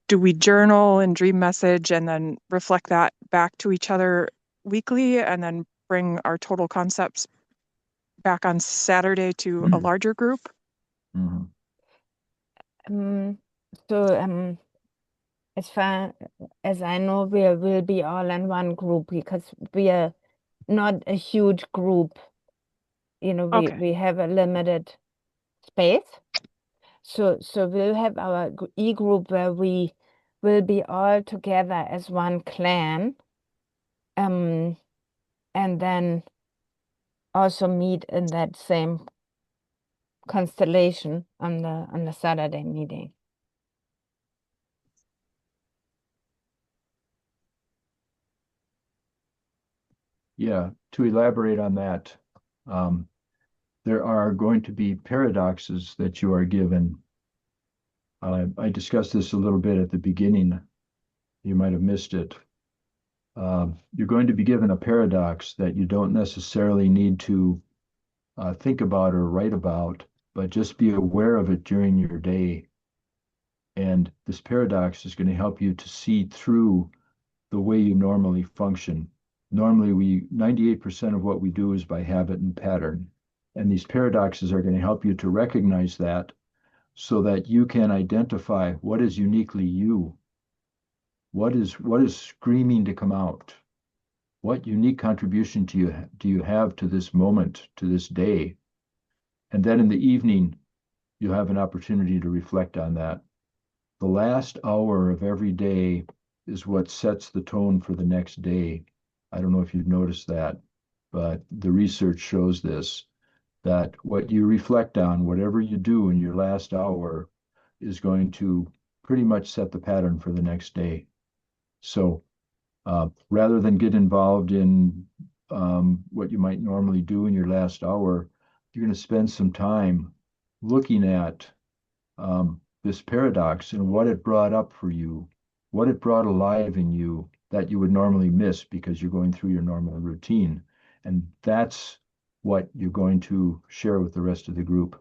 Speaker 14: Do we journal and dream message and then reflect that back to each other weekly and then bring our total concepts back on Saturday to a larger group?
Speaker 2: Mhm.
Speaker 1: So as far as I know, we will be all in one group because we are not a huge group.
Speaker 14: Okay.
Speaker 1: We have a limited space. So we'll have our e-group where we will be all together as one clan. And then also meet in that same constellation on the Saturday meeting.
Speaker 2: Yeah, to elaborate on that, there are going to be paradoxes that you are given. I discussed this a little bit at the beginning. You might have missed it. You're going to be given a paradox that you don't necessarily need to think about or write about, but just be aware of it during your day. And this paradox is going to help you to see through the way you normally function. Normally, 98% of what we do is by habit and pattern. And these paradoxes are going to help you to recognize that so that you can identify what is uniquely you. What is screaming to come out? What unique contribution do you have to this moment, to this day? And then in the evening, you have an opportunity to reflect on that. The last hour of every day is what sets the tone for the next day. I don't know if you've noticed that, but the research shows this, that what you reflect on, whatever you do in your last hour, is going to pretty much set the pattern for the next day. So rather than get involved in what you might normally do in your last hour, you're going to spend some time looking at this paradox and what it brought up for you, what it brought alive in you that you would normally miss because you're going through your normal routine. And that's what you're going to share with the rest of the group.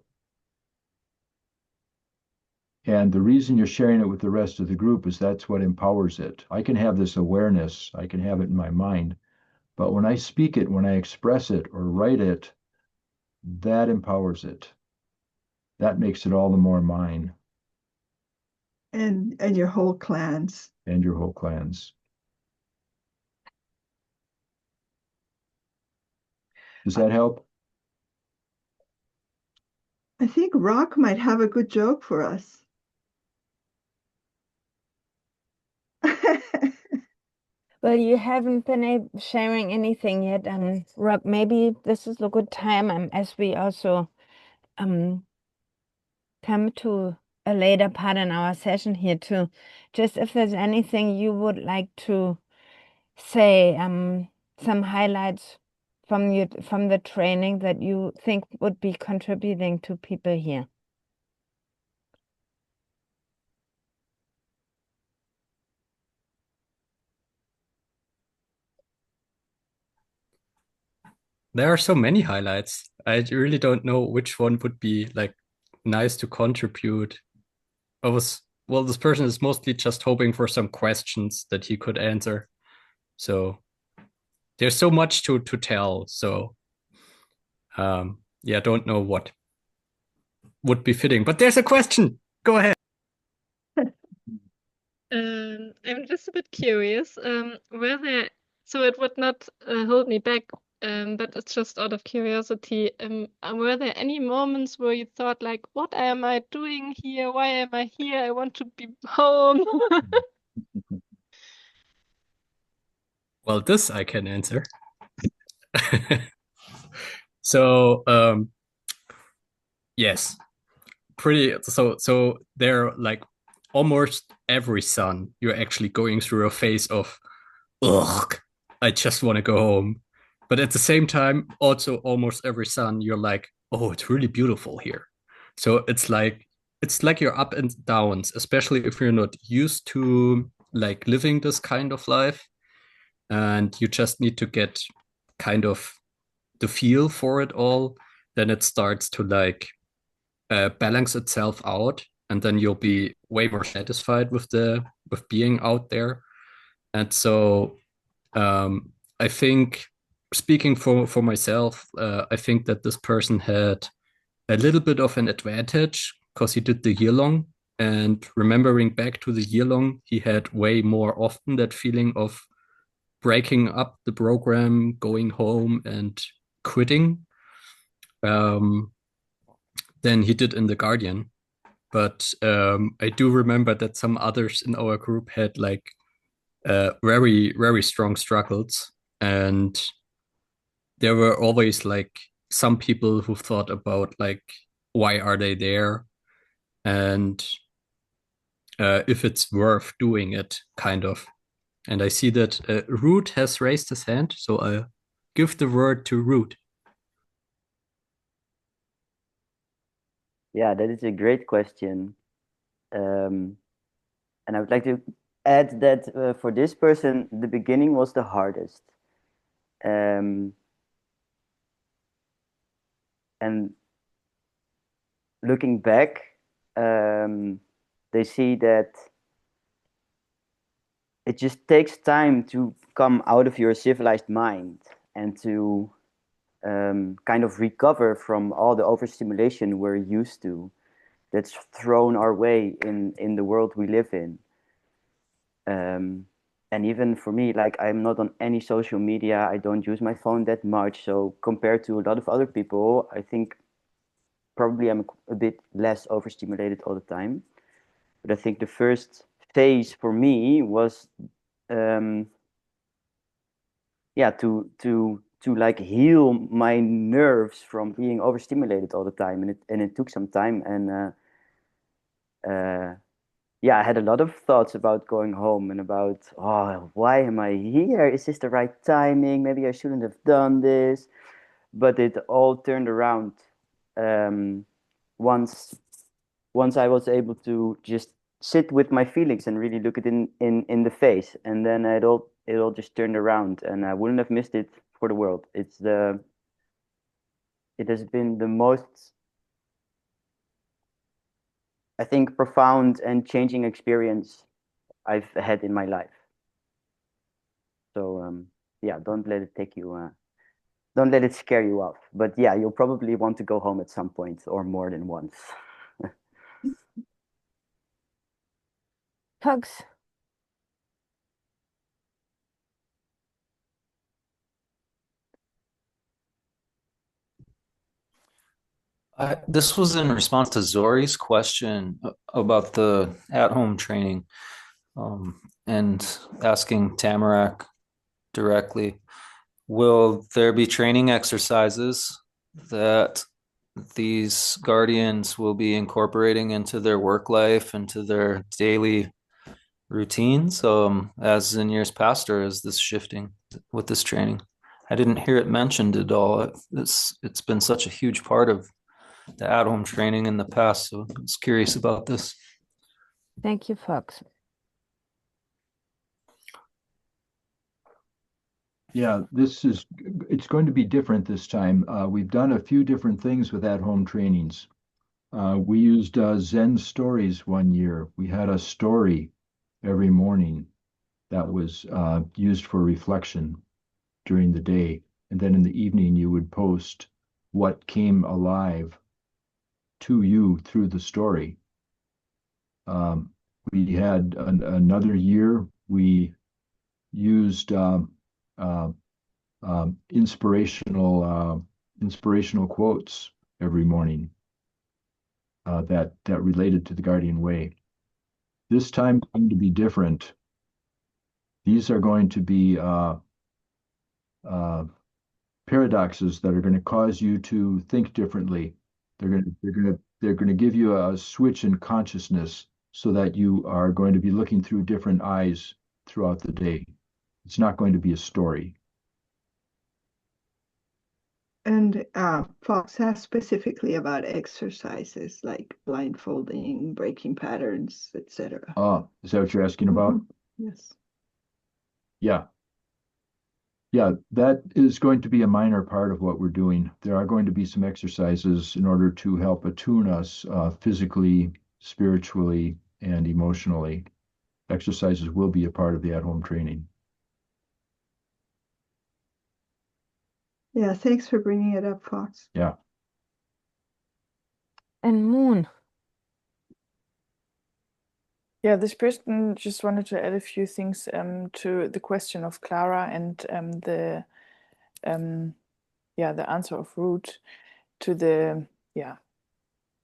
Speaker 2: And the reason you're sharing it with the rest of the group is that's what empowers it. I can have this awareness, I can have it in my mind, but when I speak it, when I express it or write it, that empowers it. That makes it all the more mine.
Speaker 3: And your whole clans.
Speaker 2: And your whole clans. Does that help?
Speaker 3: I think Rock might have a good joke for us.
Speaker 1: Well, you haven't been sharing anything yet, Rob. Maybe this is a good time, as we also come to a later part in our session here too. Just if there's anything you would like to say, some highlights from the training that you think would be contributing to people here.
Speaker 7: There are so many highlights. I really don't know which one would be like nice to contribute. Well, this person is mostly just hoping for some questions that he could answer. So there's so much to tell. So yeah, don't know what would be fitting. But there's a question. Go ahead.
Speaker 13: I'm just a bit curious. So it would not hold me back, but it's just out of curiosity. Were there any moments where you thought, like, what am I doing here? Why am I here? I want to be home.
Speaker 7: Well, this I can answer. So yes, so there, like, almost every sun, you're actually going through a phase of, ugh, I just want to go home. But at the same time, also almost every sun, you're like, oh, it's really beautiful here. So it's like you're up and downs, especially if you're not used to like living this kind of life, and you just need to get kind of the feel for it all. Then it starts to like balance itself out, and then you'll be way more satisfied with being out there. And so I think, speaking for myself, I think that this person had a little bit of an advantage because he did the year long. And remembering back to the year long, he had way more often that feeling of breaking up the program, going home, and quitting than he did in the Guardian. But I do remember that some others in our group had like very, very strong struggles. And there were always like some people who thought about like, why are they there? And if it's worth doing it, kind of. And I see that Root has raised his hand, so I'll give the word to Root.
Speaker 6: Yeah, that is a great question. And I would like to add that for this person, the beginning was the hardest. And looking back, they see that it just takes time to come out of your civilized mind and to kind of recover from all the overstimulation we're used to that's thrown our way in the world we live in. And even for me, like, I'm not on any social media, I don't use my phone that much, so compared to a lot of other people, I think probably I'm a bit less overstimulated all the time. But I think the first phase for me was to like heal my nerves from being overstimulated all the time, and it took some time. And I had a lot of thoughts about going home and about, oh, why am I here? Is this the right timing? Maybe I shouldn't have done this. But it all turned around once I was able to just sit with my feelings and really look it in the face, and then it all just turned around, and I wouldn't have missed it for the world. It has been the most, I think, profound and changing experience I've had in my life. So don't let it take you don't let it scare you off. But yeah, you'll probably want to go home at some point, or more than once.
Speaker 1: Pugs.
Speaker 4: This was in response to Zori's question about the at-home training, and asking Tamarack directly, will there be training exercises that these guardians will be incorporating into their work life, into their daily routines, as in years past, or is this shifting with this training? I didn't hear it mentioned at all. It's been such a huge part of the at-home training in the past, so I was curious about this.
Speaker 1: Thank you, Fox.
Speaker 2: Yeah, it's going to be different this time. We've done a few different things with at-home trainings. We used Zen stories one year. We had a story every morning that was used for reflection during the day. And then in the evening, you would post what came alive to you through the story. We had another year, we used inspirational quotes every morning that related to the Guardian Way. This time is going to be different. These are going to be paradoxes that are going to cause you to think differently. They're going to give you a switch in consciousness so that you are going to be looking through different eyes throughout the day. It's not going to be a story.
Speaker 3: And Fox asked specifically about exercises like blindfolding, breaking patterns, etc.
Speaker 2: Is that what you're asking about?
Speaker 3: Yes.
Speaker 2: Yeah. Yeah, that is going to be a minor part of what we're doing. There are going to be some exercises in order to help attune us physically, spiritually, and emotionally. Exercises will be a part of the at-home training.
Speaker 3: Yeah, thanks for bringing it up, Fox.
Speaker 2: Yeah.
Speaker 1: And Moon.
Speaker 5: Yeah, this person just wanted to add a few things to the question of Clara and the answer of Ruth to the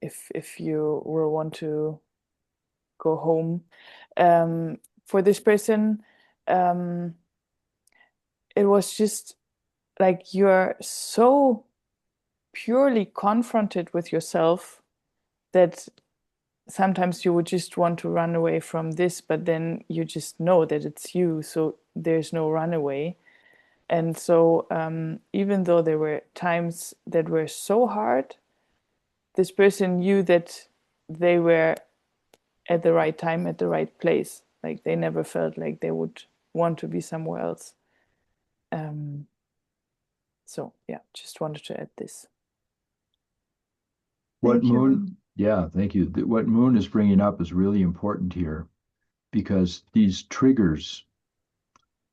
Speaker 5: if you will want to go home. For this person, it was just like you're so purely confronted with yourself that sometimes you would just want to run away from this, but then you just know that it's you, so there's no runaway. And so even though there were times that were so hard, this person knew that they were at the right time, at the right place. Like they never felt like they would want to be somewhere else. So yeah, just wanted to add this.
Speaker 2: What Moon, yeah, thank you. What Moon is bringing up is really important here, because these triggers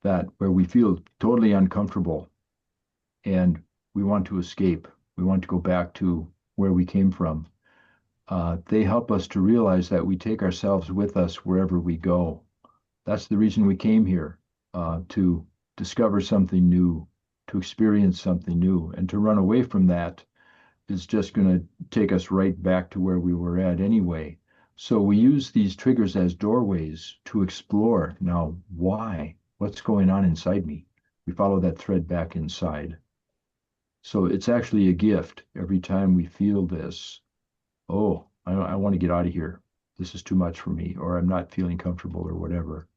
Speaker 2: that where we feel totally uncomfortable and we want to escape, we want to go back to where we came from, they help us to realize that we take ourselves with us wherever we go. That's the reason we came here, to discover something new, to experience something new, and to run away from that is just going to take us right back to where we were at anyway. So we use these triggers as doorways to explore. Now, why? What's going on inside me? We follow that thread back inside. So it's actually a gift every time we feel this. Oh, I want to get out of here. This is too much for me, or I'm not feeling comfortable, or whatever.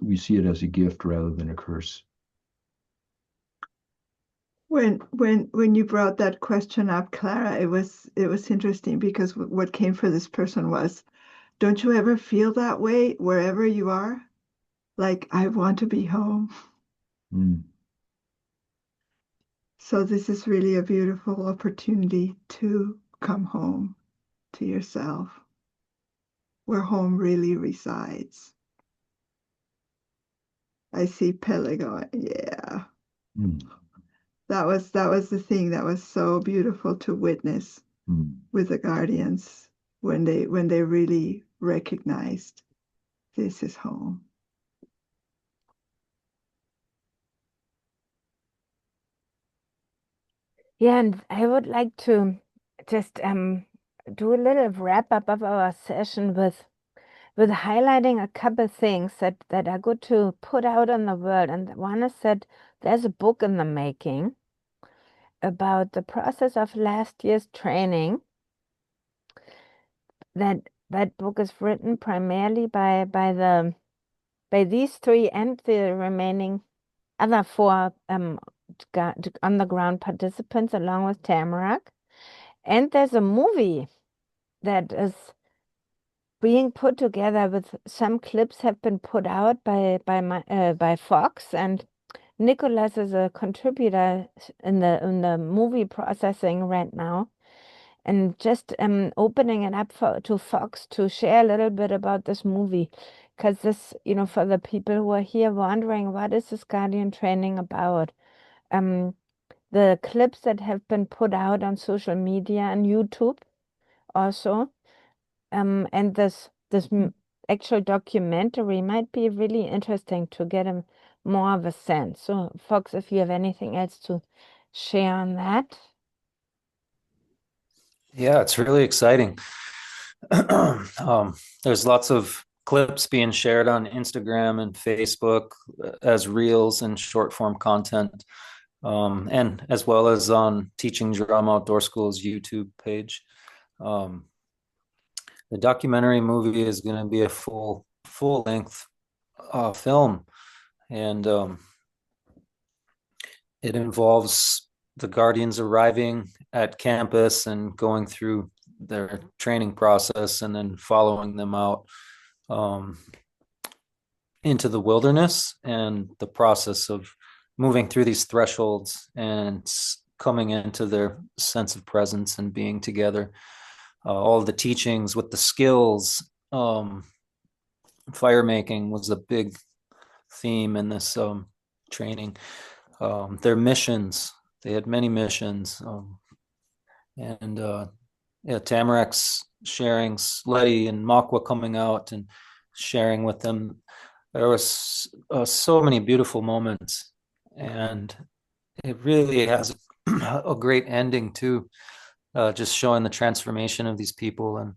Speaker 2: We see it as a gift rather than a curse.
Speaker 3: When you brought that question up, Clara, it was interesting because what came for this person was, don't you ever feel that way wherever you are? Like, I want to be home. So this is really a beautiful opportunity to come home to yourself, where home really resides. I see Pele going, yeah. That was the thing that was so beautiful to witness with the guardians when they really recognized this is home.
Speaker 1: Yeah, and I would like to just do a little wrap up of our session with highlighting a couple things that are good to put out in the world. And one is that there's a book in the making about the process of last year's training. That book is written primarily by these three and the remaining other four on the ground participants, along with Tamarack. And there's a movie that is being put together with some clips have been put out by Fox, and Nicholas is a contributor in the movie processing right now, and just opening it up to Fox to share a little bit about this movie, because this, for the people who are here wondering what is this guardian training about, the clips that have been put out on social media and YouTube also, and this actual documentary might be really interesting to get more of a sense. So, Fox, if you have anything else to share on that.
Speaker 4: Yeah, it's really exciting. There's lots of clips being shared on Instagram and Facebook as reels and short form content, and as well as on Teaching Drum Outdoor School's YouTube page. the documentary movie is going to be a full length film, and it involves the Guardians arriving at campus and going through their training process, and then following them out into the wilderness, and the process of moving through these thresholds and coming into their sense of presence and being together. All the teachings with the skills. Fire making was a big theme in this training. Their missions, they had many missions. And Tamarack's sharing, Letty and Makwa coming out and sharing with them. There was so many beautiful moments, and it really has a great ending too, just showing the transformation of these people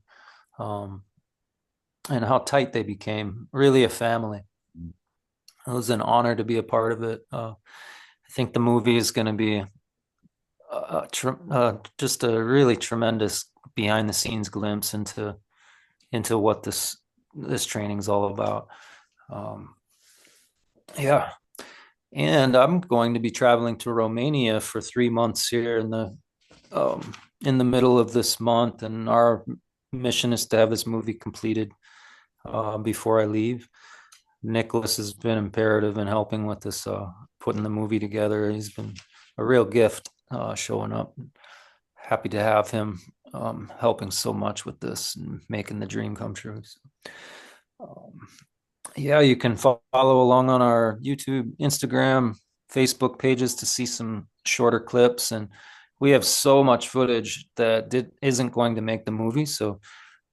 Speaker 4: and how tight they became, really a family. It was an honor to be a part of it. I think the movie is going to be just a really tremendous behind the scenes glimpse into what this training is all about. Yeah. And I'm going to be traveling to Romania for 3 months here in the middle of this month, and our mission is to have this movie completed before I leave. Nicholas has been imperative in helping with this, putting the movie together. He's been a real gift showing up. Happy to have him helping so much with this and making the dream come true. So, yeah, you can follow along on our YouTube, Instagram, Facebook pages to see some shorter clips. And we have so much footage that isn't going to make the movie. So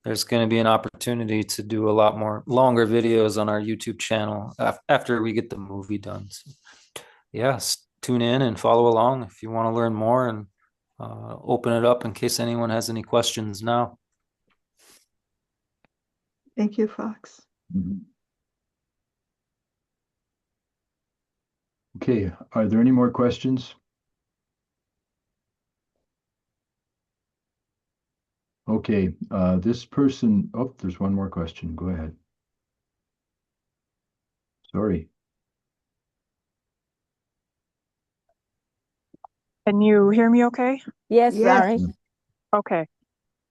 Speaker 4: there's going to be an opportunity to do a lot more longer videos on our YouTube channel after we get the movie done. So, yes, tune in and follow along if you want to learn more, and open it up in case anyone has any questions now.
Speaker 3: Thank you, Fox.
Speaker 2: Okay, are there any more questions? Okay, this person, oh, there's one more question. Go ahead. Sorry.
Speaker 14: Can you hear me okay?
Speaker 1: Yes, sorry.
Speaker 14: Okay.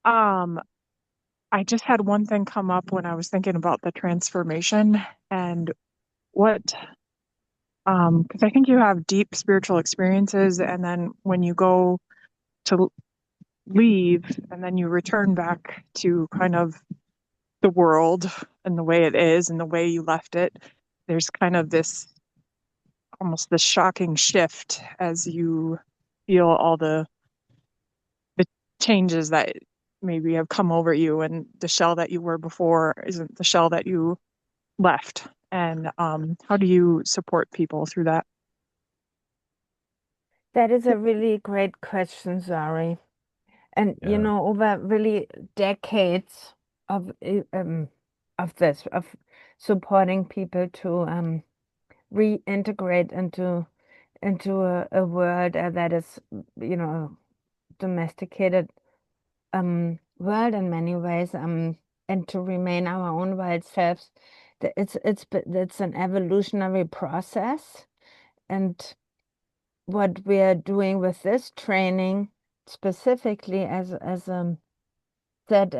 Speaker 14: I just had one thing come up when I was thinking about the transformation and what, because I think you have deep spiritual experiences, and then when you go to leave and then you return back to kind of the world and the way it is and the way you left it, there's kind of this almost this shocking shift as you feel all the changes that maybe have come over you, and the shell that you were before isn't the shell that you left. And how do you support people through that?
Speaker 1: That is a really great question, Zari. And you know, over really decades of supporting people to reintegrate into a world that is, you know, domesticated world in many ways, and to remain our own wild selves. It's an evolutionary process, and what we are doing with this training specifically is that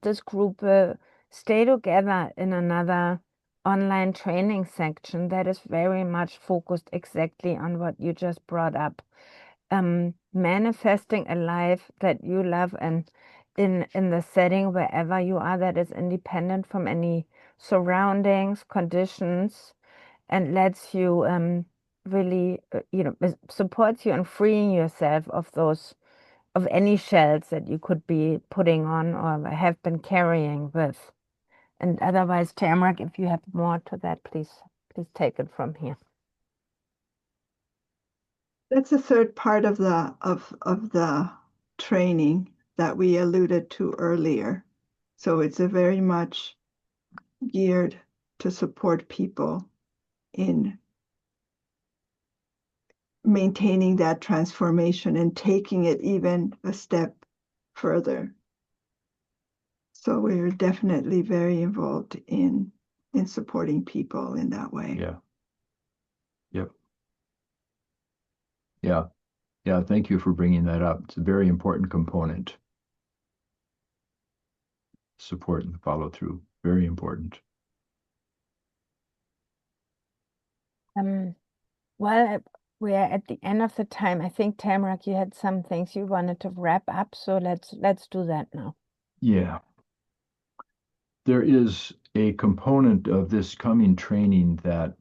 Speaker 1: this group will stay together in another online training section that is very much focused exactly on what you just brought up. Manifesting a life that you love, and in the setting wherever you are, that is independent from any surroundings, conditions, and lets you really supports you in freeing yourself of any shells that you could be putting on or have been carrying with. And otherwise, Tamarack, if you have more to that, please take it from here.
Speaker 3: That's the third part of the training that we alluded to earlier. So it's a very much geared to support people in maintaining that transformation and taking it even a step further. So we're definitely very involved in supporting people in that way.
Speaker 2: Yeah. Yep. Yeah. Yeah. Thank you for bringing that up. It's a very important component. Support and follow through. Very important.
Speaker 1: Well, we're at the end of the time. I think, Tamarack, you had some things you wanted to wrap up, so let's do that now.
Speaker 2: Yeah. There is a component of this coming training that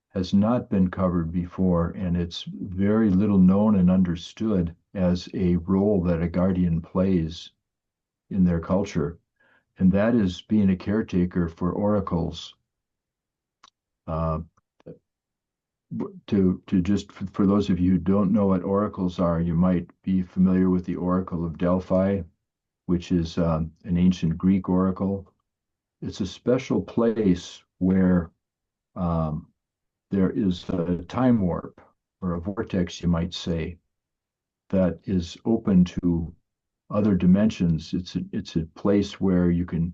Speaker 2: has not been covered before, and it's very little known and understood as a role that a guardian plays in their culture, and that is being a caretaker for oracles. For those of you who don't know what oracles are, you might be familiar with the Oracle of Delphi, which is an ancient Greek oracle. It's a special place where there is a time warp, or a vortex, you might say, that is open to other dimensions. It's a place where you can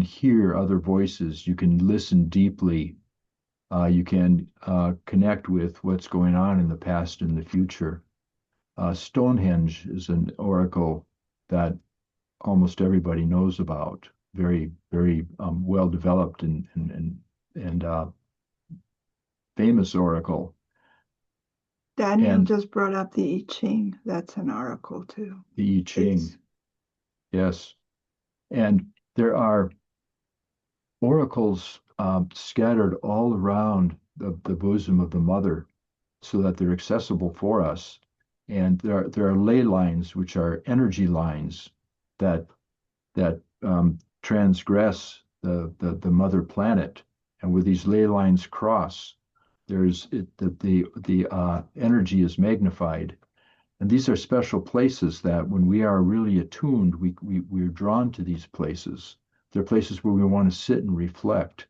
Speaker 2: hear other voices. You can listen deeply. You can connect with what's going on in the past and the future. Stonehenge is an oracle that almost everybody knows about. Very, very well developed and famous oracle.
Speaker 3: Daniel
Speaker 2: And
Speaker 3: just brought up the I Ching. That's an oracle too.
Speaker 2: the I Ching.
Speaker 3: It's-
Speaker 2: Yes. And there are oracles scattered all around the bosom of the mother so that they're accessible for us. And there are ley lines, which are energy lines that transgress the mother planet. And where these ley lines cross, the energy is magnified. And these are special places that when we are really attuned, we're drawn to these places. They're places where we want to sit and reflect.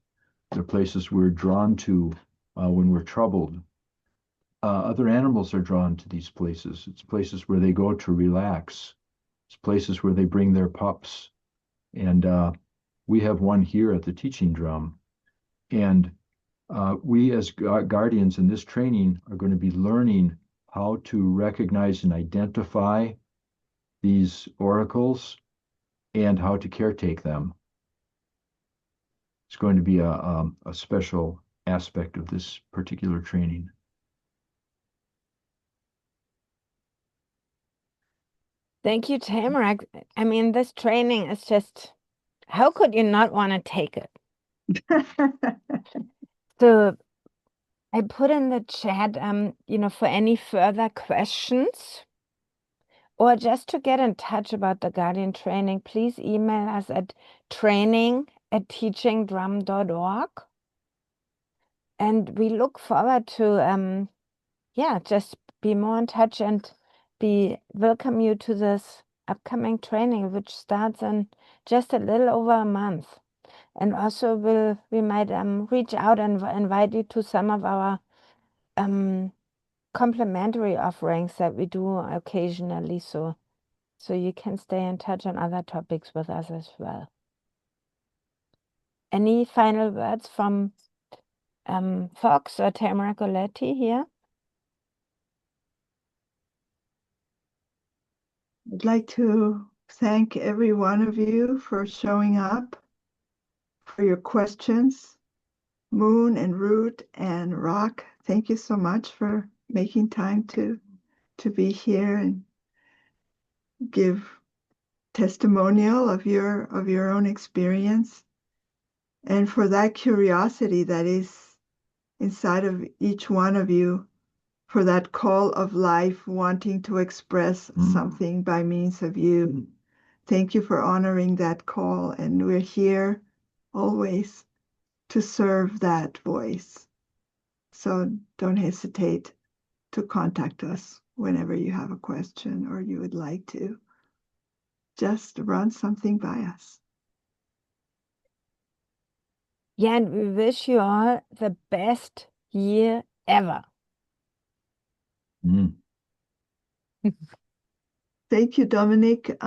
Speaker 2: They're places we're drawn to when we're troubled. Other animals are drawn to these places. It's places where they go to relax. It's places where they bring their pups. And we have one here at the Teaching Drum. And we as guardians in this training are going to be learning how to recognize and identify these oracles and how to caretake them. It's going to be a special aspect of this particular training.
Speaker 1: Thank you, Tamarack. I mean, this training is just, how could you not want to take it? So I put in the chat, for any further questions or just to get in touch about the Guardian training, please email us at training@teachingdrum.org. And we look forward to, just be more in touch and welcome you to this upcoming training, which starts in just a little over a month. And also we might reach out and invite you to some of our complimentary offerings that we do occasionally, so you can stay in touch on other topics with us as well. Any final words from Fox or Tamarack or Letty here?
Speaker 3: I'd like to thank every one of you for showing up, for your questions. Moon and Root and Rock, thank you so much for making time to be here and give testimonial of your own experience, and for that curiosity that is inside of each one of you, for that call of life wanting to express something by means of you. Thank you for honoring that call, and we're here always to serve that voice. So don't hesitate to contact us whenever you have a question or you would like to just run something by us.
Speaker 1: Yeah, and we wish you all the best year ever.
Speaker 3: Thank you, Dominic.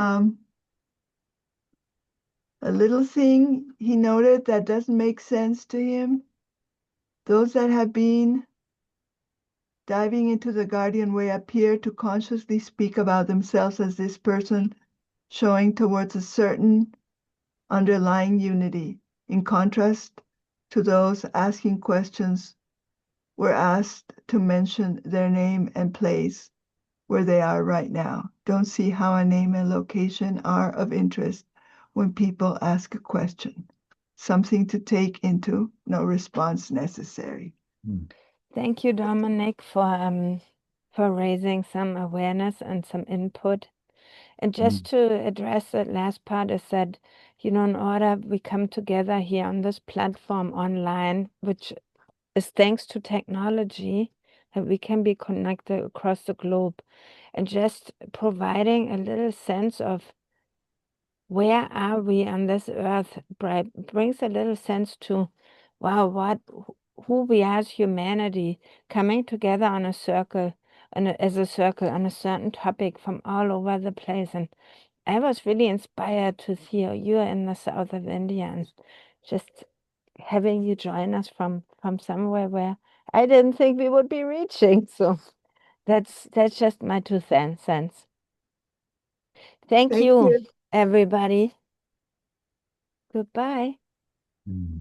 Speaker 3: a little thing he noted that doesn't make sense to him. Those that have been diving into the Guardian Way appear to consciously speak about themselves as this person, showing towards a certain underlying unity, in contrast to those asking questions were asked to mention their name and place where they are right now. Don't see how a name and location are of interest when people ask a question. Something to take into, no response necessary.
Speaker 1: Thank you, Dominic, for raising some awareness and some input. And just to address that last part is that, in order we come together here on this platform online, which is thanks to technology, that we can be connected across the globe, and just providing a little sense of where are we on this earth brings a little sense to, wow, who we are as humanity, coming together on a circle, as a circle on a certain topic from all over the place. And I was really inspired to see you're in the south of India and just having you join us from somewhere where I didn't think we would be reaching. So that's just my 2 cents. Thank
Speaker 3: Thank
Speaker 1: you,
Speaker 3: you.
Speaker 1: everybody. Goodbye.
Speaker 2: Mm.